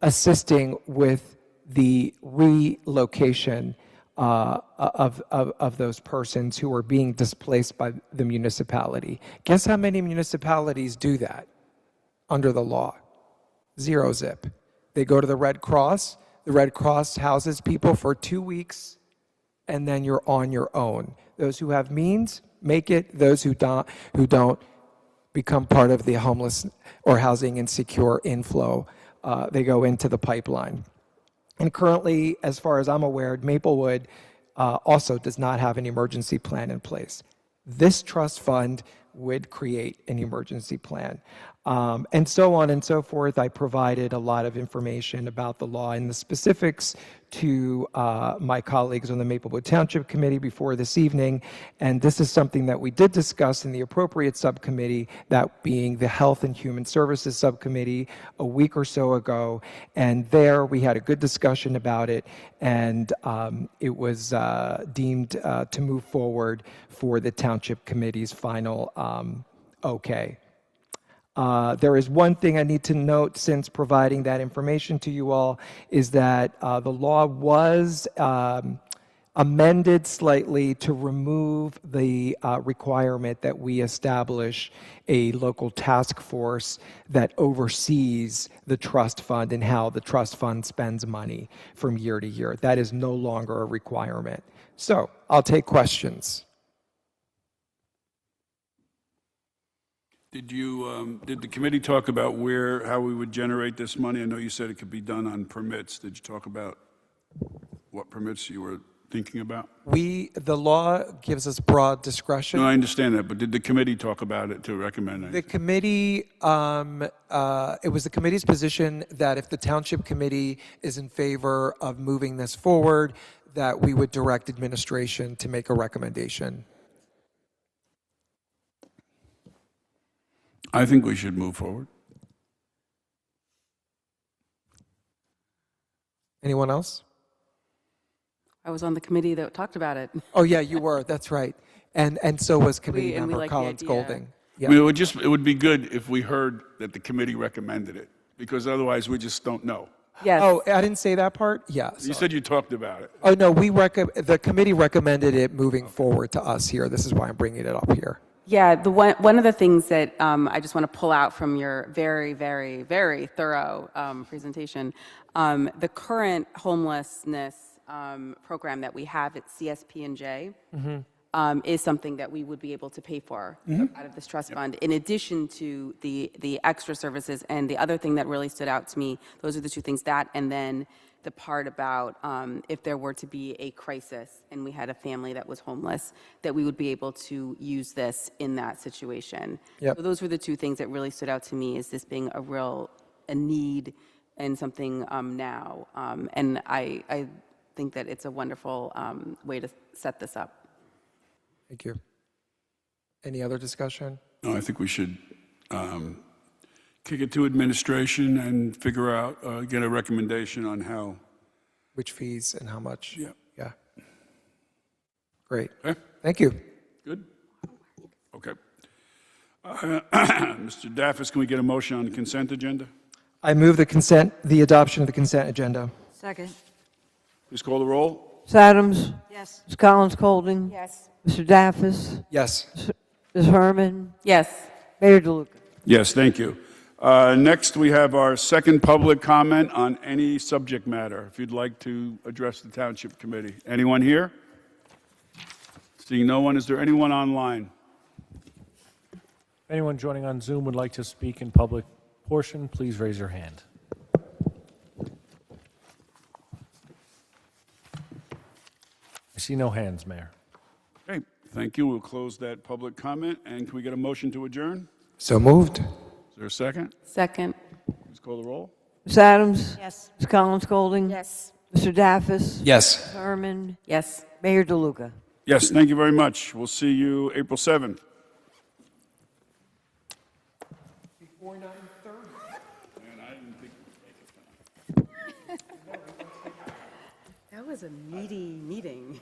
A: assisting with the relocation of those persons who are being displaced by the municipality. Guess how many municipalities do that under the law? 0 zip. They go to the Red Cross. The Red Cross houses people for 2 weeks, and then you're on your own. Those who have means make it. Those who don't become part of the homeless or housing insecure inflow. They go into the pipeline. And currently, as far as I'm aware, Maplewood also does not have an emergency plan in place. This trust fund would create an emergency plan. And so on and so forth. I provided a lot of information about the law and the specifics to my colleagues on the Maplewood Township Committee before this evening. And this is something that we did discuss in the appropriate subcommittee, that being the Health and Human Services Subcommittee, a week or so ago. And there we had a good discussion about it, and it was deemed to move forward for the Township Committee's final okay. There is one thing I need to note since providing that information to you all, is that the law was amended slightly to remove the requirement that we establish a local task force that oversees the trust fund and how the trust fund spends money from year to year. That is no longer a requirement. So I'll take questions.
B: Did the committee talk about how we would generate this money? I know you said it could be done on permits. Did you talk about what permits you were thinking about?
A: The law gives us broad discretion.
B: No, I understand that, but did the committee talk about it to recommend
A: The
B: anything?
A: committee, it was the committee's position that if the township committee is in favor of moving this forward, that we would direct administration to make a recommendation.
B: I think we should move forward.
A: Anyone else?
D: I was on the committee that talked about it.
A: Oh, yeah, you were, that's right. And so was committee
D: and we
A: member
D: like the
A: Collins
D: idea.
A: Golding.
B: I mean, it would be good if we heard that the committee recommended it, because otherwise we just don't know.
D: Yes.
A: Oh, I didn't say that part? Yeah.
B: You said you talked about it.
A: Oh, no, the committee recommended it moving forward to us here. This is why I'm bringing it up here.
D: Yeah, one of the things that I just want to pull out from your very, very, very thorough presentation, the current homelessness program that we have at CSP&J is something that we would be able to pay for out of this trust fund, in addition to the extra services. And the other thing that really stood out to me, those are the two things, that and then the part about if there were to be a crisis and we had a family that was homeless, that we would be able to use this in that situation.
A: Yep.
D: So those were the two things that really stood out to me, is this being a need and something now. And I think that it's a wonderful way to set this up.
A: Thank you. Any other discussion?
B: No, I think we should kick it to administration and figure out, get a recommendation on how.
A: Which fees and how much?
B: Yeah.
A: Yeah. Great.
B: Okay.
A: Thank you.
B: Good? Okay. Mr. Daffis, can we get a motion on the consent agenda?
A: I move the adoption of the consent agenda.
K: Second.
B: Please call the roll.
C: Ms. Adams?
K: Yes.
C: Ms. Collins Golding?
O: Yes.
C: Mr. Daffis?
A: Yes.
C: Ms. Herman?
D: Yes.
C: Mayor DeLuca?
B: Yes, thank you. Next, we have our second public comment on any subject matter. If you'd like to address the Township Committee. Anyone here? Seeing no one, is there anyone online?
M: If anyone joining on Zoom would like to speak in public portion, please raise your hand. I see no hands, Mayor.
B: Okay, thank you. We'll close that public comment. And can we get a motion to adjourn?
A: So moved.
B: Is there a second?
D: Second.
B: Please call the roll.
C: Ms. Adams?
K: Yes.
C: Ms. Collins Golding?
O: Yes.
C: Mr. Daffis?
A: Yes.
C: Ms. Herman?
D: Yes.
C: Mayor DeLuca?
B: Yes, thank you very much. We'll see you April 7th.
A: Before 9:30.
D: That was a meaty meeting.